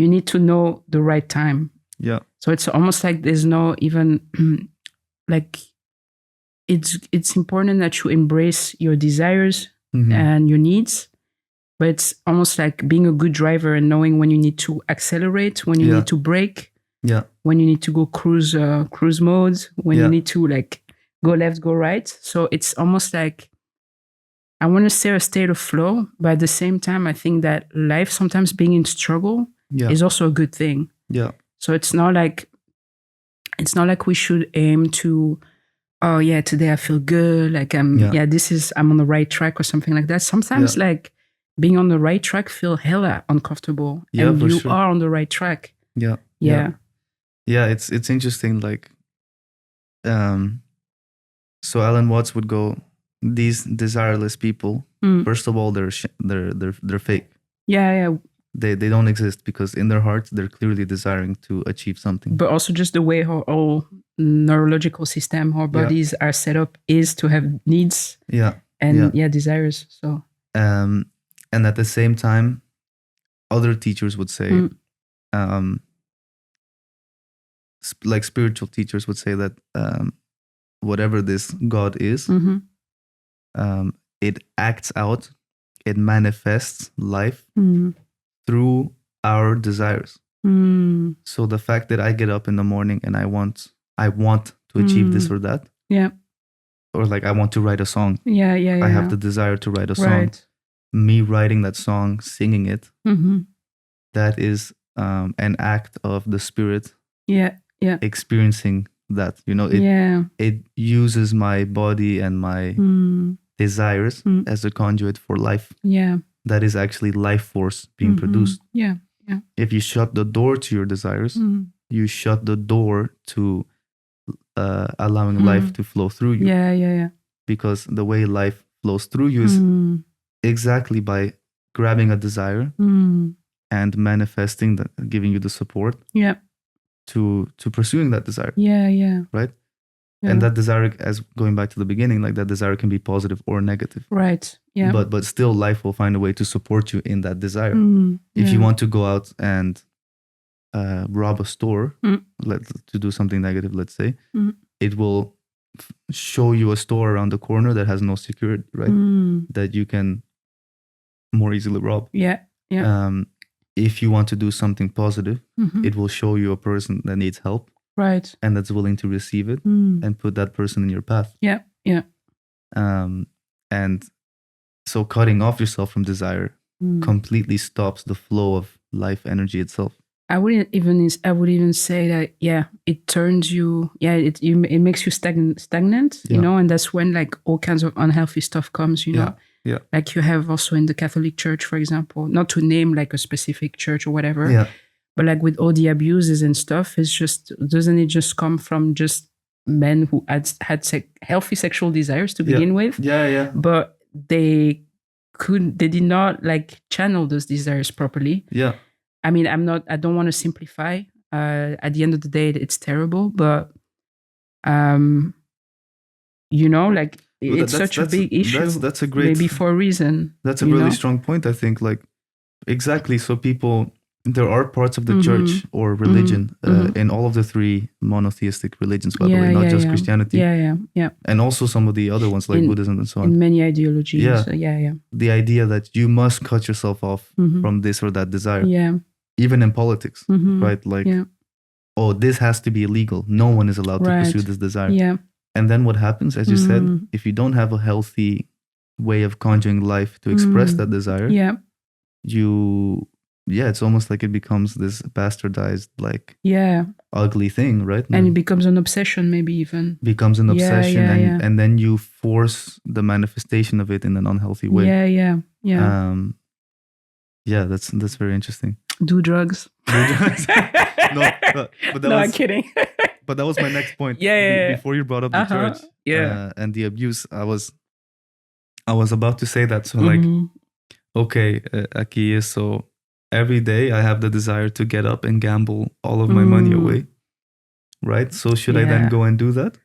need to know the right time. Yeah. So it's almost like there's no even like it's important that you embrace your desires and your needs. But it's almost like being a good driver and knowing when you need to accelerate, when you need to brake, when you need to go cruise mode, when you need to like go left, go right. So it's almost like, I want to say a state of flow, but at the same time, I think that life sometimes being in struggle is also a good thing. Yeah. So it's not like we should aim to, oh yeah, today I feel good, like I'm on the right track or something like that. Sometimes like being on the right track feel hella uncomfortable, and you are on the right track. Yeah. It's interesting. Like, so Alan Watts would go, these desireless people, first of all, they're fake. Yeah. They don't exist because in their hearts they're clearly desiring to achieve something. But also just the way our whole neurological system, our bodies are set up is to have needs. And desires. So. And at the same time, other teachers would say, like spiritual teachers would say that whatever this God is, it acts out, it manifests life through our desires. So the fact that I get up in the morning and I want to achieve this or that, or like I want to write a song, I have the desire to write a song. Right. Me writing that song, singing it, that is an act of the spirit experiencing that. You know, it uses my body and my desires as a conduit for life. That is actually life force being produced. If you shut the door to your desires, you shut the door to allowing life to flow through you. Because the way life flows through you is exactly by grabbing a desire and manifesting that, giving you the support to pursuing that desire. Right? And that desire, as going back to the beginning, like that desire can be positive or negative. Right. Yeah. But still life will find a way to support you in that desire. If you want to go out and rob a store, to do something negative, let's say, it will show you a store around the corner that has no security, right? That you can more easily rob. Yeah. If you want to do something positive, it will show you a person that needs help, right, and that's willing to receive it and put that person in your path. Yeah. And so cutting off yourself from desire completely stops the flow of life energy itself. I would even say that, it turns you, it makes you stagnant, you know, and that's when like all kinds of unhealthy stuff comes, you know. Yeah. Like you have also in the Catholic Church, for example, not to name like a specific church or whatever, but like with all the abuses and stuff, doesn't it just come from just men who had healthy sexual desires to begin with? Yeah. But they did not like channel those desires properly. Yeah. I mean, I don't want to simplify. At the end of the day, it's terrible, but, you know, like it's such a big issue. That's a great, maybe for a reason. That's a really strong point, I think. Like, exactly. So there are parts of the church or religion in all of the three monotheistic religions, by the way, not just Christianity. Yeah. And also some of the other ones like Buddhism and so on. In many ideologies. Yeah. The idea that you must cut yourself off from this or that desire. Yeah. Even in politics, right? Like, oh, this has to be illegal. No one is allowed to pursue this desire. Yeah. And then what happens, as you said, if you don't have a healthy way of conjuring life to express that desire, it's almost like it becomes this bastardized, like, ugly thing, right? And it becomes an obsession, maybe even. Becomes an obsession, and then you force the manifestation of it in an unhealthy way. Yeah. That's very interesting. Do drugs. No, but that I'm kidding. But that was my next point. Before you brought up the church, and the abuse, I was about to say that. So like, okay, aquí, so every day I have the desire to get up and gamble all of my money away, right? So should I then go and do that?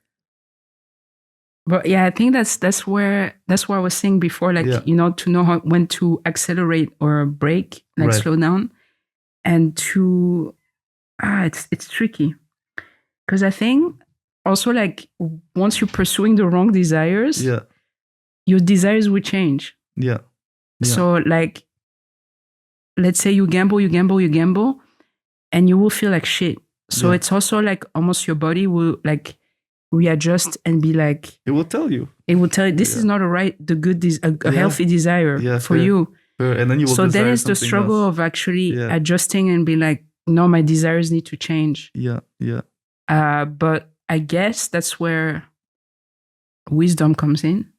But I think that's where I was saying before, like, you know, to know when to accelerate or brake, like slow down, and to it's tricky, because I think also like once you're pursuing the wrong desires, your desires will change. Yeah. So like, let's say you gamble, and you will feel like shit. So it's also like almost your body will like readjust and be like, it will tell you this is not a healthy desire for you. And then you will. So then it's the struggle of actually adjusting and be like, no, my desires need to change. But I guess that's where wisdom comes in.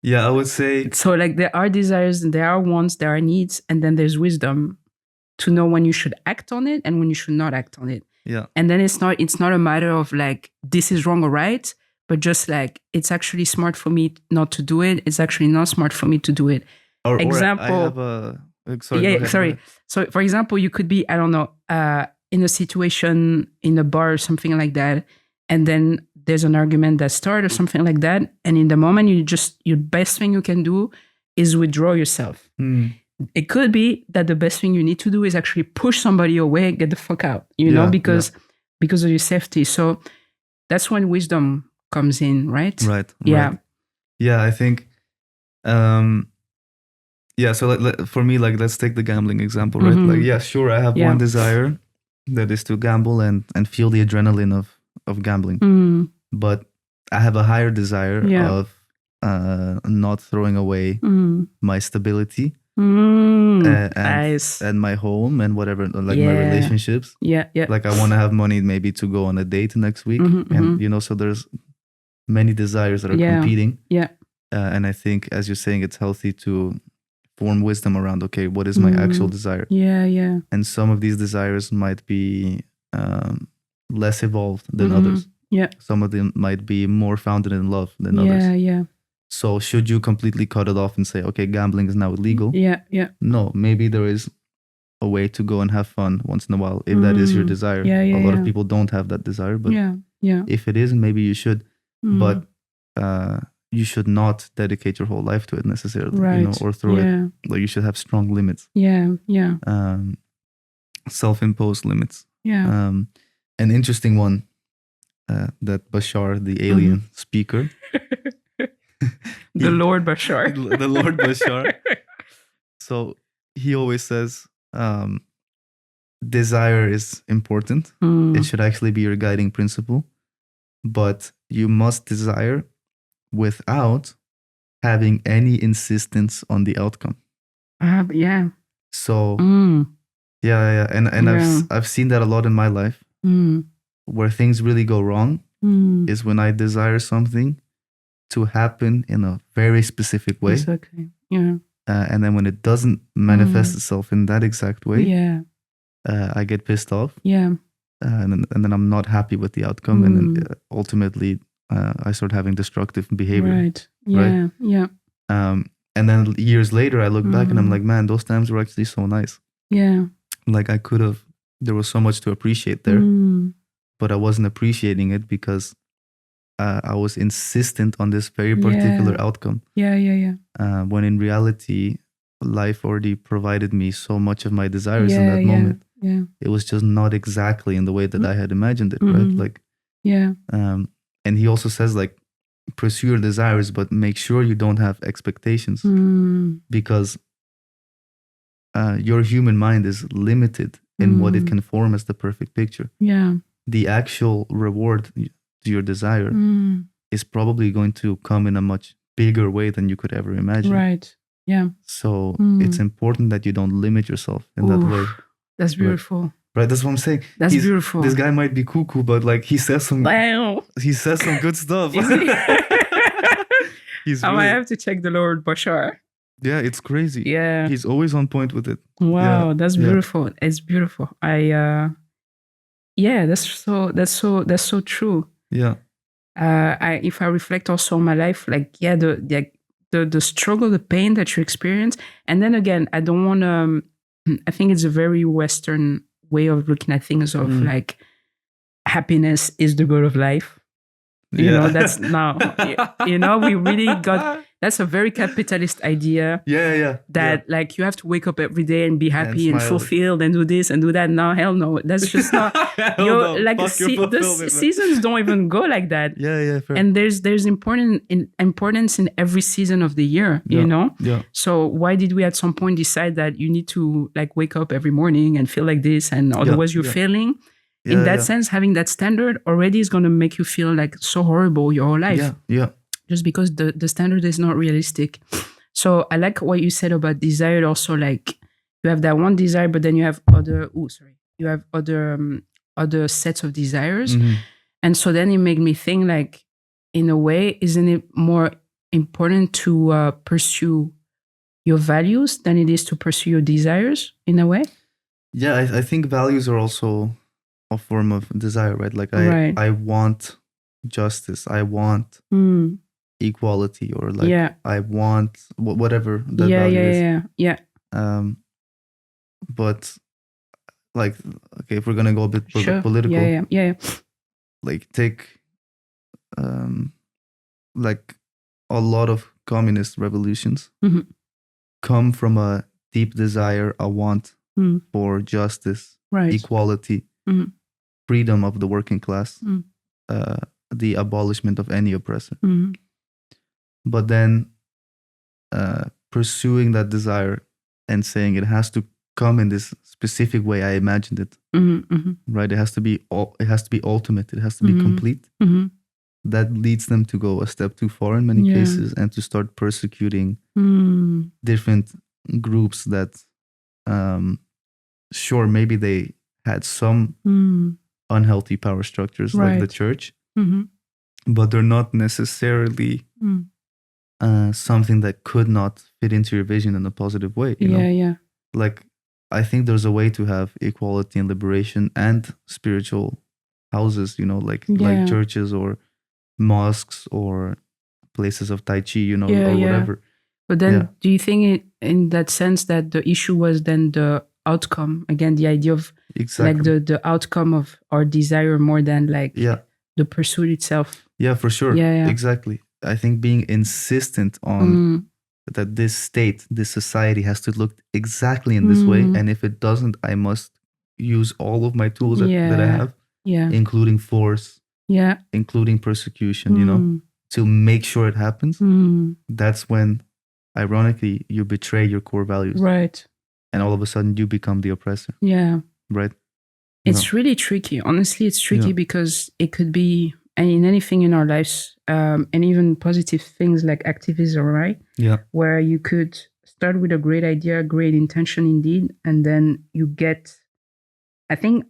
Yeah, I would say. So like there are desires and there are wants, there are needs, and then there's wisdom to know when you should act on it and when you should not act on it. Yeah. And then it's not a matter of like, this is wrong or right, but just like, it's actually smart for me not to do it. It's actually not smart for me to do it. Example. I have a... Sorry. So for example, you could be, I don't know, in a situation in a bar or something like that. And then there's an argument that starts or something like that. And in the moment, your best thing you can do is withdraw yourself. It could be that the best thing you need to do is actually push somebody away, get the fuck out, you know, because of your safety. So that's when wisdom comes in, right? Right. Yeah. Yeah, I think, so for me, like, let's take the gambling example, right? Like, sure, I have one desire that is to gamble and feel the adrenaline of gambling. But I have a higher desire of not throwing away my stability. Nice. And my home and whatever, like my relationships. Like, I want to have money maybe to go on a date next week. And, you know, so there's many desires that are competing. And I think, as you're saying, it's healthy to form wisdom around, okay, what is my actual desire? And some of these desires might be less evolved than others. Some of them might be more founded in love than others. So should you completely cut it off and say, okay, gambling is now illegal? No, maybe there is a way to go and have fun once in a while, if that is your desire. A lot of people don't have that desire, but if it is, maybe you should. But you should not dedicate your whole life to it necessarily, you know, or throw it. Like, you should have strong limits. self-imposed limits. Yeah. An interesting one that Bashar, the alien speaker, the Lord Bashar, the Lord Bashar. So he always says, desire is important. It should actually be your guiding principle, but you must desire without having any insistence on the outcome. Yeah. So yeah, and I've seen that a lot in my life. Where things really go wrong is when I desire something to happen in a very specific way. Exactly. Yeah. And then when it doesn't manifest itself in that exact way, I get pissed off. Yeah. And then I'm not happy with the outcome. And then ultimately, I start having destructive behavior. Right. Yeah. Right? Yeah. And then years later, I look back and I'm like, man, those times were actually so nice. Yeah. Like there was so much to appreciate there, but I wasn't appreciating it because I was insistent on this very particular outcome. Yeah. When in reality, life already provided me so much of my desires in that moment. Yeah. It was just not exactly in the way that I had imagined it, right? Like, and he also says, like, pursue your desires, but make sure you don't have expectations because your human mind is limited in what it can form as the perfect picture. Yeah. The actual reward to your desire is probably going to come in a much bigger way than you could ever imagine. Right. Yeah. So it's important that you don't limit yourself in that way. That's beautiful. Right. That's what I'm saying. That's beautiful. This guy might be cuckoo, but like he says some good stuff. I have to check the Lord Bashar. Yeah, it's crazy. Yeah. He's always on point with it. Wow, that's beautiful. It's beautiful. That's so true. Yeah. If I reflect also on my life, like, the struggle, the pain that you experience. And then again, I don't want to, I think it's a very Western way of looking at things of like happiness is the goal of life. You know, that's now, we really got, that's a very capitalist idea. That like you have to wake up every day and be happy and fulfilled and do this and do that. No, hell no. That's just not, the seasons don't even go like that. Fair. And there's importance in every season of the year, you know? Yeah. So why did we at some point decide that you need to like wake up every morning and feel like this and otherwise you're failing? In that sense, having that standard already is going to make you feel like so horrible your whole life. Yeah. Just because the standard is not realistic. So I like what you said about desire. Also, like you have that one desire, but then you have other sets of desires. And so then it made me think, like, in a way, isn't it more important to pursue your values than it is to pursue your desires in a way? Yeah, I think values are also a form of desire, right? Like I want justice, I want equality, or like I want whatever that value is. Yeah. But like, okay, if we're gonna go a bit political, like take like a lot of communist revolutions come from a deep desire, a want for justice, equality, freedom of the working class, the abolishment of any oppressor. But then pursuing that desire and saying it has to come in this specific way I imagined it, right? It has to be ultimate. It has to be complete. That leads them to go a step too far in many cases and to start persecuting different groups that, sure, maybe they had some unhealthy power structures like the church, but they're not necessarily something that could not fit into your vision in a positive way. You know? Like, I think there's a way to have equality and liberation and spiritual houses, you know, like churches or mosques or places of Tai Chi, you know, or whatever. But then do you think in that sense that the issue was then the outcome? Again, the idea of like the outcome of our desire more than like the pursuit itself. Yeah, for sure. Yeah. Exactly. I think being insistent on that this state, this society has to look exactly in this way. And if it doesn't, I must, use all of my tools that I have, including force, including persecution, you know, to make sure it happens. That's when, ironically, you betray your core values. Right. And all of a sudden you become the oppressor. Yeah. Right. It's really tricky. Honestly, it's tricky because it could be in anything in our lives, and even positive things like activism, right? Yeah. Where you could start with a great idea, great intention indeed, and then you get, I think,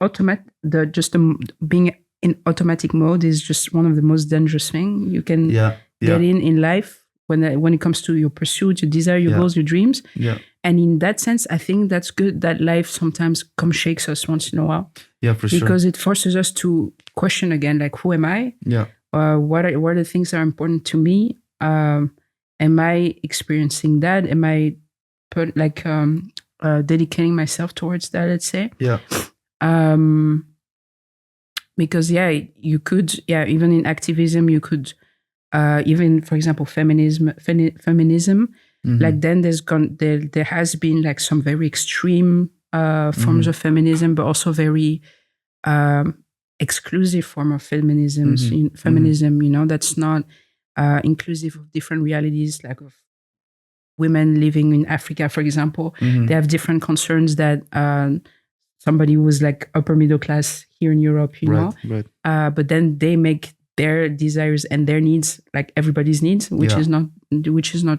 being in automatic mode is just one of the most dangerous things you can get in life when it comes to your pursuit, your desire, your goals, your dreams. Yeah. And in that sense, I think that's good that life sometimes shakes us once in a while. Yeah, for sure. Because it forces us to question again, like, who am I? Yeah. What are the things that are important to me? Am I experiencing that? Am I dedicating myself towards that, let's say? Yeah. Because you could, even in activism, you could, even, for example, feminism, like then there has been like some very extreme forms of feminism, but also very exclusive form of feminism, you know, that's not inclusive of different realities, like of women living in Africa, for example. They have different concerns that somebody who was like upper middle class here in Europe, you know, but then they make their desires and their needs like everybody's needs, which is not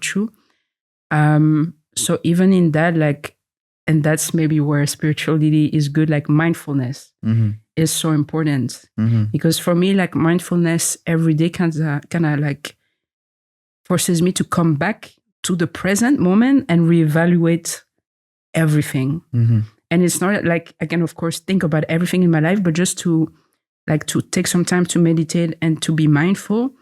true. So even in that, like, and that's maybe where spirituality is good, like mindfulness is so important. Because for me, like, mindfulness every day kind of like forces me to come back to the present moment and reevaluate everything. And it's not like I can, of course, think about everything in my life, but just to take some time to meditate and to be mindful.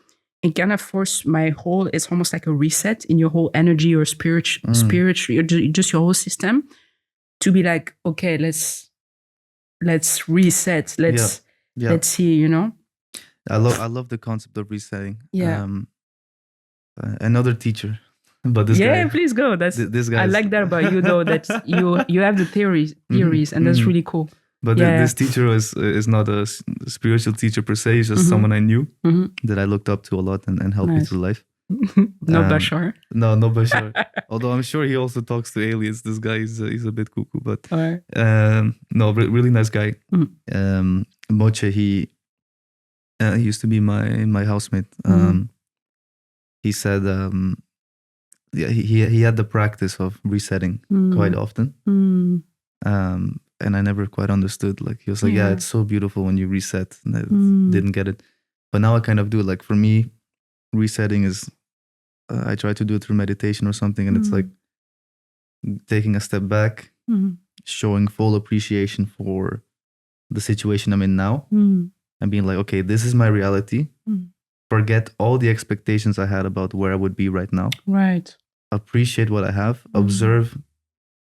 It kind of force it's almost like a reset in your whole energy or spiritual, just your whole system, to be like, okay, let's reset. Let's see, you know. I love the concept of resetting. Yeah. Another teacher, but this guy. Yeah, please go. This guy. I like that about you, though, that you have the theories, and that's really cool. But this teacher is not a spiritual teacher per se. He's just someone I knew that I looked up to a lot and helped me through life. No Bashar. No Bashar. Although I'm sure he also talks to aliens. This guy is he's a bit cuckoo, but no, really nice guy. Moche, he used to be my housemate. He said, he had the practice of resetting quite often. And I never quite understood. Like, he was like, it's so beautiful when you reset. And I didn't get it. But now I kind of do it. Like, for me, resetting is, I try to do it through meditation or something. And it's like taking a step back, showing full appreciation for the situation I'm in now. And being like, okay, this is my reality. Forget all the expectations I had about where I would be right now. Right. Appreciate what I have. Observe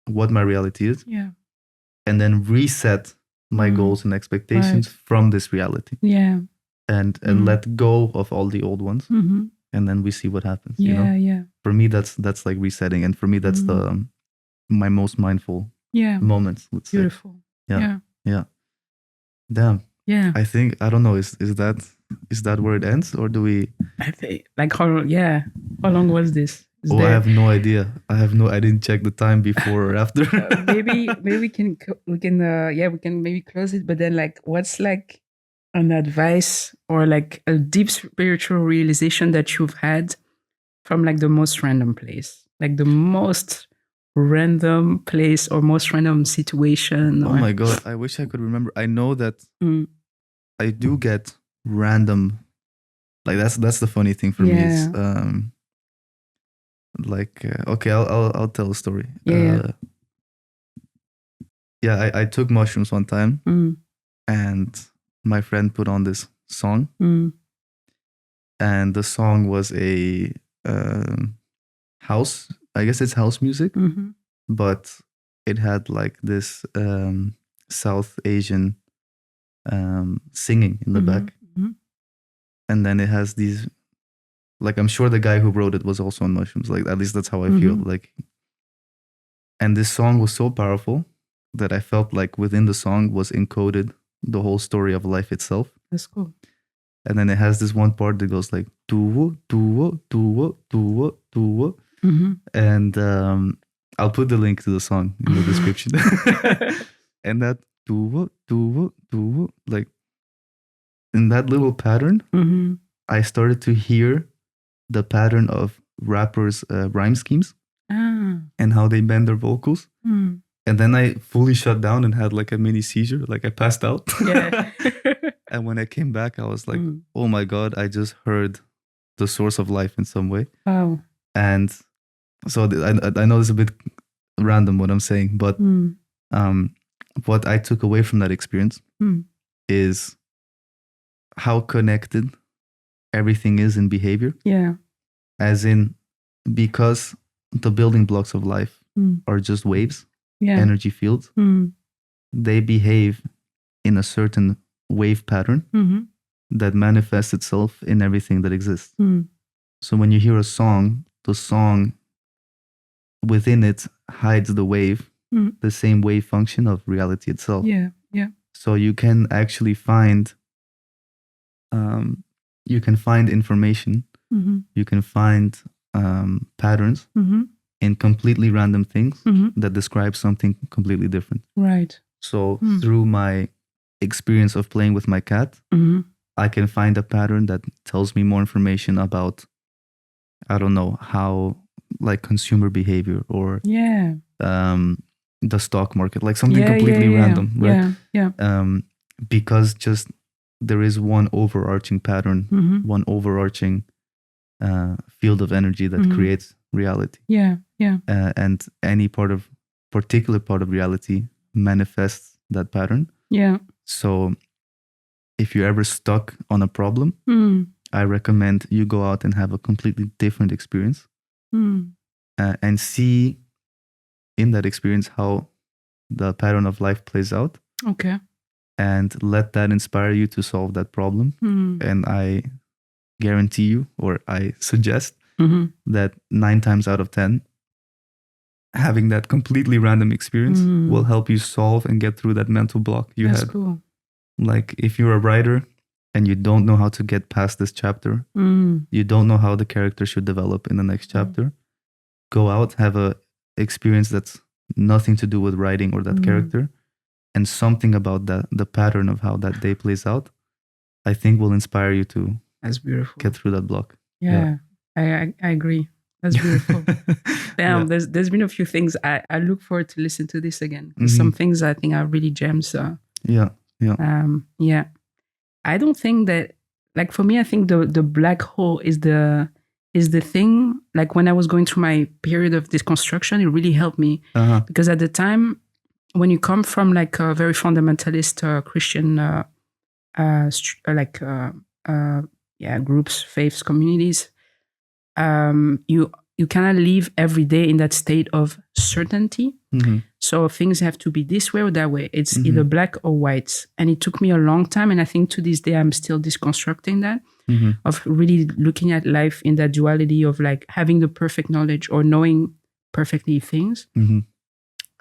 what my reality is. Yeah. And then reset my goals and expectations from this reality. Yeah. And let go of all the old ones. And then we see what happens. Yeah, you know? yeah. For me, that's like resetting. And for me, that's my most mindful moments, let's say. Beautiful. Yeah. Damn. Yeah. I think, I don't know, is that where it ends, or do we? I think, like, how long was this? I have no idea. I didn't check the time before or after. maybe we can maybe close it. But then, like, what's like an advice or like a deep spiritual realization that you've had from like the most random place, like the most random place or most random situation? Oh my God, I wish I could remember. I know that I do get random, like that's the funny thing for me is okay, I'll tell a story. I took mushrooms one time and my friend put on this song and the song was a house, I guess it's house music, but it had like this South Asian singing in the back. And then it has these, like, I'm sure the guy who wrote it was also on mushrooms. Like, at least that's how I feel. Like, and this song was so powerful, that I felt like within the song was encoded the whole story of life itself. That's cool. And then it has this one part that goes like tuwo, tuwo, tuwo, tuwo, tuwo. And I'll put the link to the song in the description. And that tuwo, tuwo, tuwo, like in that little pattern, I started to hear the pattern of rappers' rhyme schemes and how they bend their vocals. And then I fully shut down and had like a mini seizure, like I passed out. Yeah. And when I came back, I was like, oh my God, I just heard the source of life in some way. Wow. And so I know it's a bit random what I'm saying, but what I took away from that experience is how connected everything is in behavior. Yeah. As in, because the building blocks of life are just waves, energy fields, they behave in a certain wave pattern that manifests itself in everything that exists. So when you hear a song, the song within it hides the wave, the same wave function of reality itself. Yeah, yeah. So you can actually find, information, you can find patterns in completely random things that describe something completely different. Right. So through my experience of playing with my cat, I can find a pattern that tells me more information about, I don't know, how like consumer behavior or the stock market, like something completely random, right? Because just there is one overarching pattern, one overarching field of energy that creates reality. And any particular part of reality manifests that pattern. So if you're ever stuck on a problem, I recommend you go out and have a completely different experience and see in that experience how the pattern of life plays out. Okay. And let that inspire you to solve that problem. And I guarantee you, or I suggest that 9 times out of 10, having that completely random experience will help you solve and get through that mental block you had. Cool. Like if you're a writer and you don't know how to get past this chapter, you don't know how the character should develop in the next chapter, go out, have a experience that's nothing to do with writing or that character, and something about the pattern of how that day plays out, I think will inspire you to That's beautiful. Get through that block. Yeah. I agree. That's beautiful. Damn, there's been a few things I look forward to listen to this again. Some things I think are really gems. I don't think that, like for me, I think the black hole is the thing. Like when I was going through my period of deconstruction, it really helped me because at the time, when you come from like a very fundamentalist Christian groups, faiths, communities, you kind of live every day in that state of certainty. So things have to be this way or that way. It's either black or white. And it took me a long time. And I think to this day, I'm still deconstructing that, of really looking at life in that duality of like having the perfect knowledge or knowing perfectly things.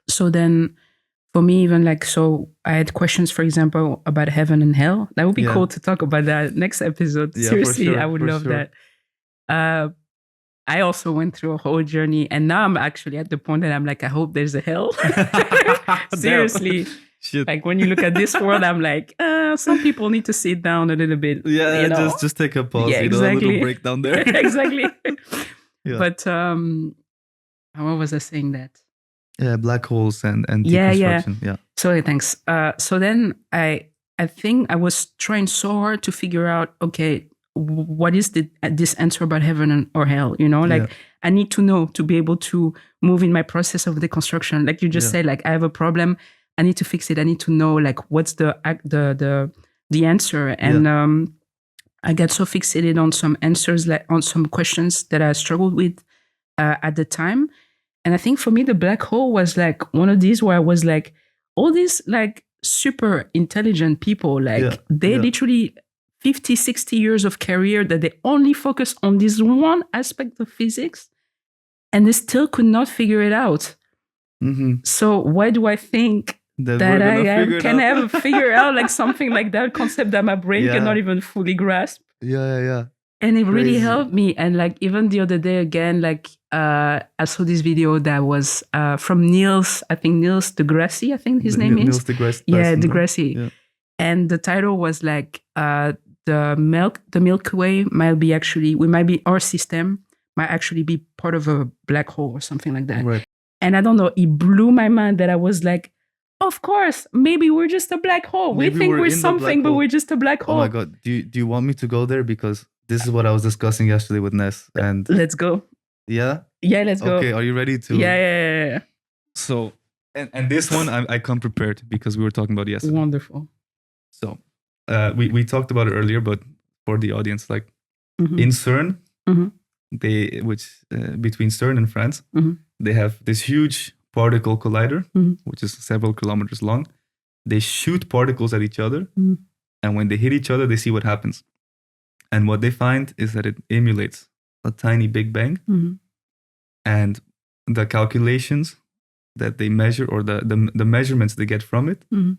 So then for me, even like, so I had questions, for example, about heaven and hell. That would be cool to talk about that next episode. Yeah, seriously, sure, I would love that. I also went through a whole journey, and now I'm actually at the point that I'm like, I hope there's a hell. Seriously. Shit. Like when you look at this world, I'm like, some people need to sit down a little bit. Yeah, you know? just take a pause. Yeah, a little breakdown there. Exactly. But how was I saying that? Yeah, black holes and deconstruction. Yeah. Sorry, thanks. So then I think I was trying so hard to figure out, okay, what is this answer about heaven or hell? You know, like I need to know to be able to move in my process of deconstruction. Like you just said, like I have a problem, I need to fix it. I need to know like what's the answer. And I got so fixated on some answers, like on some questions that I struggled with at the time. And I think for me, the black hole was like one of these where I was like, all these like super intelligent people, like they literally 50, 60 years of career that they only focus on this one aspect of physics and they still could not figure it out. So why do I think that that we're gonna I figure it can out. ever figure out like something like that concept that my brain Yeah. cannot even fully grasp. Yeah. And it really Crazy. helped me. And like even the other day again, like I saw this video that was from Niels deGrasse, I think his name Niels is. deGrasse Yeah, Tyson, right? deGrasse. Yeah. And the title was like the Milky Way our system might actually be part of a black hole or something like that. Right. And I don't know, it blew my mind that I was like, of course, maybe we're just a black hole. Maybe we think we're we're in the something, black but hole. we're just a black Oh hole. my God. Do you want me to go there? Because this is what I was discussing yesterday with Ness. And Let's go. yeah? Yeah, let's go. Okay, are you ready to? Yeah. So, and this one I come prepared because we were talking about it yesterday. Wonderful. So, we talked about it earlier, but for the audience, like Mhm. in CERN, Mhm. between CERN and France, Mhm. they have this huge particle collider, Mhm. which is several kilometers long. They shoot particles at each other, Mhm. and when they hit each other, they see what happens. And what they find is that it emulates a tiny Big Bang, Mhm. and the calculations that they measure, or the measurements they get from it, Mhm.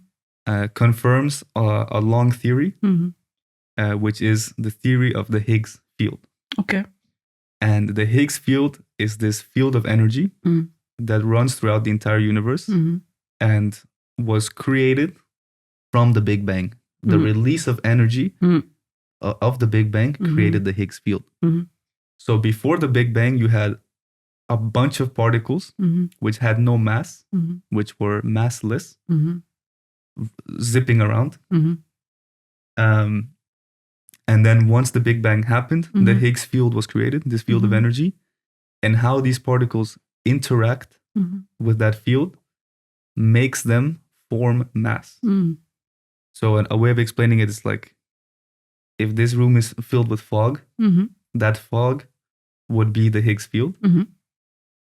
confirms a long theory, Mhm. which is the theory of the Higgs field. Okay. And the Higgs field is this field of energy Mhm. that runs throughout the entire universe Mhm. and was created from the Big Bang. The Mhm. release of energy Mhm. Of the Big Bang created the Higgs field. Mhm. So before the Big Bang, you had a bunch of particles Mhm. which had no mass, Mhm. which were massless, Mhm. zipping around. Mhm. And then once the Big Bang happened, the Mhm. Higgs field was created, this field of Mhm. energy, and how these particles interact Mhm. with that field makes them form mass. Mhm. So a way of explaining it is like, if this room is filled with fog, Mhm. that fog would be the Higgs field. Mhm.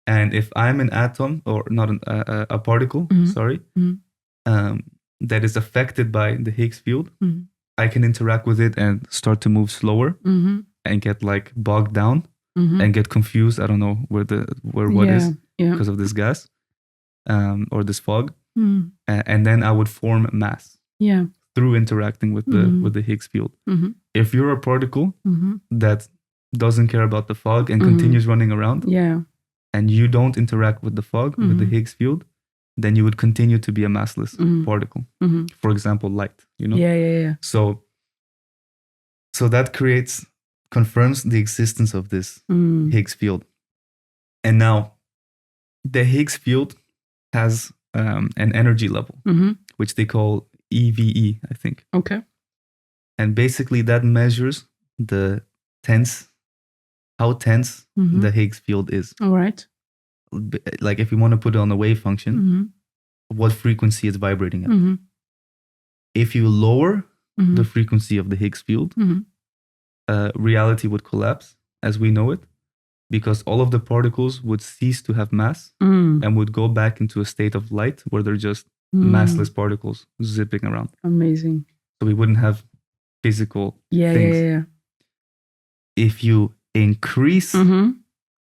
And if I'm an atom, or not a particle, Mhm. sorry, Mhm. that is affected by the Higgs field, Mhm. I can interact with it and start to move slower Mhm. and get like bogged down Mhm. and get confused. I don't know where what is Yeah. because of this gas or this fog. Mhm. And then I would form mass Yeah. through interacting with the Higgs field. Mhm. If you're a particle Mhm. that doesn't care about the fog and Mhm. continues running around, Yeah. and you don't interact with the fog, with the Higgs field, then you would continue to be a massless particle. Mhm. For example, light, Yeah. So that confirms the existence of this Higgs field. And now the Higgs field has an energy level, which they call EVE, I think. Okay. And basically that measures how tense the Higgs field is. All right. Like if you want to put it on a wave function, what frequency it's vibrating at. If you lower the frequency of the Higgs field, reality would collapse as we know it, because all of the particles would cease to have mass and would go back into a state of light where they're just massless particles zipping around. Amazing. So we wouldn't have physical things. Yeah. If you increase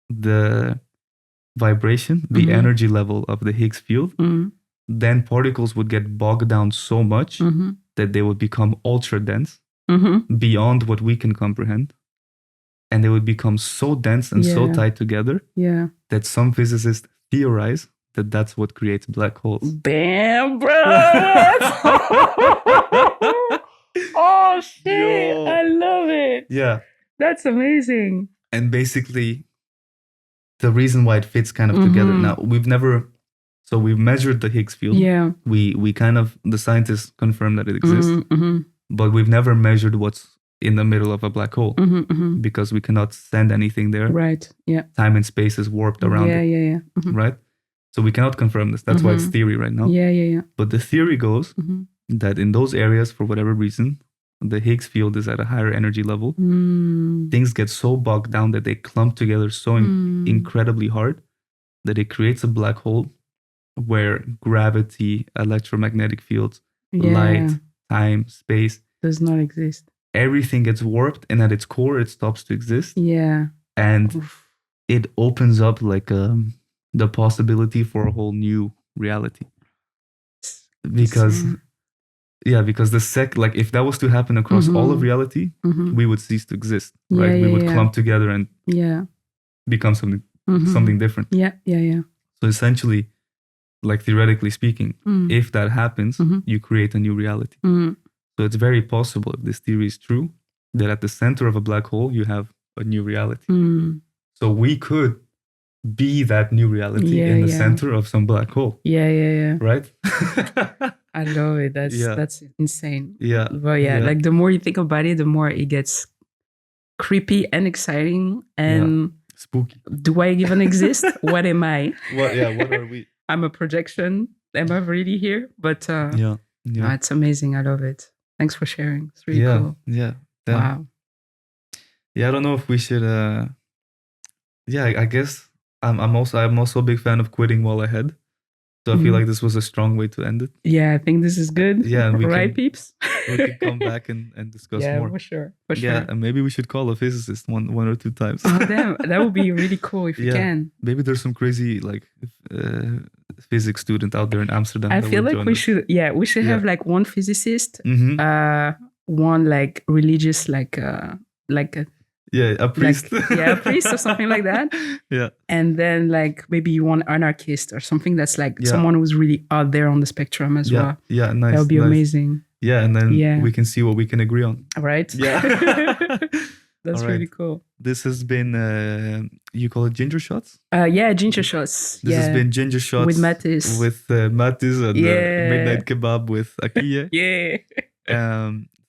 the vibration, the energy level of the Higgs field, then particles would get bogged down so much that they would become ultra dense beyond what we can comprehend. And they would become so dense and so tied together that some physicists theorize that that's what creates black holes. Bam, bro! Oh, shit! Yo. I love it. Yeah. That's amazing. And basically, the reason why it fits kind of together. Now, we've measured the Higgs field. Yeah. The scientists confirm that it exists, but we've never measured what's in the middle of a black hole because we cannot send anything there. Right. Yeah. Time and space is warped around it. Yeah. Right? So we cannot confirm this. That's why it's theory right now. Yeah. But the theory goes that in those areas, for whatever reason, the Higgs field is at a higher energy level. Things get so bogged down that they clump together so incredibly hard that it creates a black hole where gravity, electromagnetic fields, light, time, space does not exist. Everything gets warped, and at its core, it stops to exist. Yeah. And it opens up like the possibility for a whole new reality. because because like if that was to happen across all of reality, we would cease to exist, right? We would clump together and become something different. So essentially, like theoretically speaking, if that happens, you create a new reality. So it's very possible, if this theory is true, that at the center of a black hole you have a new reality. So we could be that new reality in the center of some black hole. Right? I love it. That's insane. Yeah. But like the more you think about it, the more it gets creepy and exciting and spooky. Do I even exist? What am I? What are we? I'm a projection. Am I really here? But it's amazing. I love it. Thanks for sharing. It's really cool. Yeah. Wow. Yeah, I don't know if we should I guess I'm also a big fan of quitting while ahead. So I feel like this was a strong way to end it. Yeah, I think this is good. Yeah, and peeps? We can come back and discuss more. Yeah, for sure. Yeah, and maybe we should call a physicist one or two times. Oh, damn. That would be really cool if you can. Maybe there's some crazy physics student out there in Amsterdam. I feel like we should have like one physicist, one like religious, like a priest. A priest or something like that. Yeah. And then like maybe one anarchist or something that's like someone who's really out there on the spectrum as well. Yeah, nice. That would be amazing. Yeah, and then we can see what we can agree on. Right? Yeah. That's really cool. This has been, you call it ginger shots? Ginger shots. This has been ginger shots. With Mattis. With Mattis and Midnight Kebab with Akiye.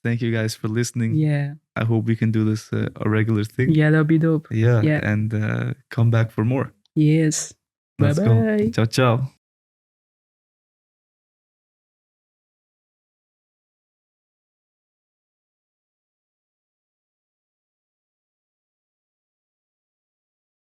Thank you guys for listening. Yeah. I hope we can do this a regular thing. Yeah, that'll be dope. Yeah. And come back for more. Yes. Bye-bye. Let's go. Ciao, ciao.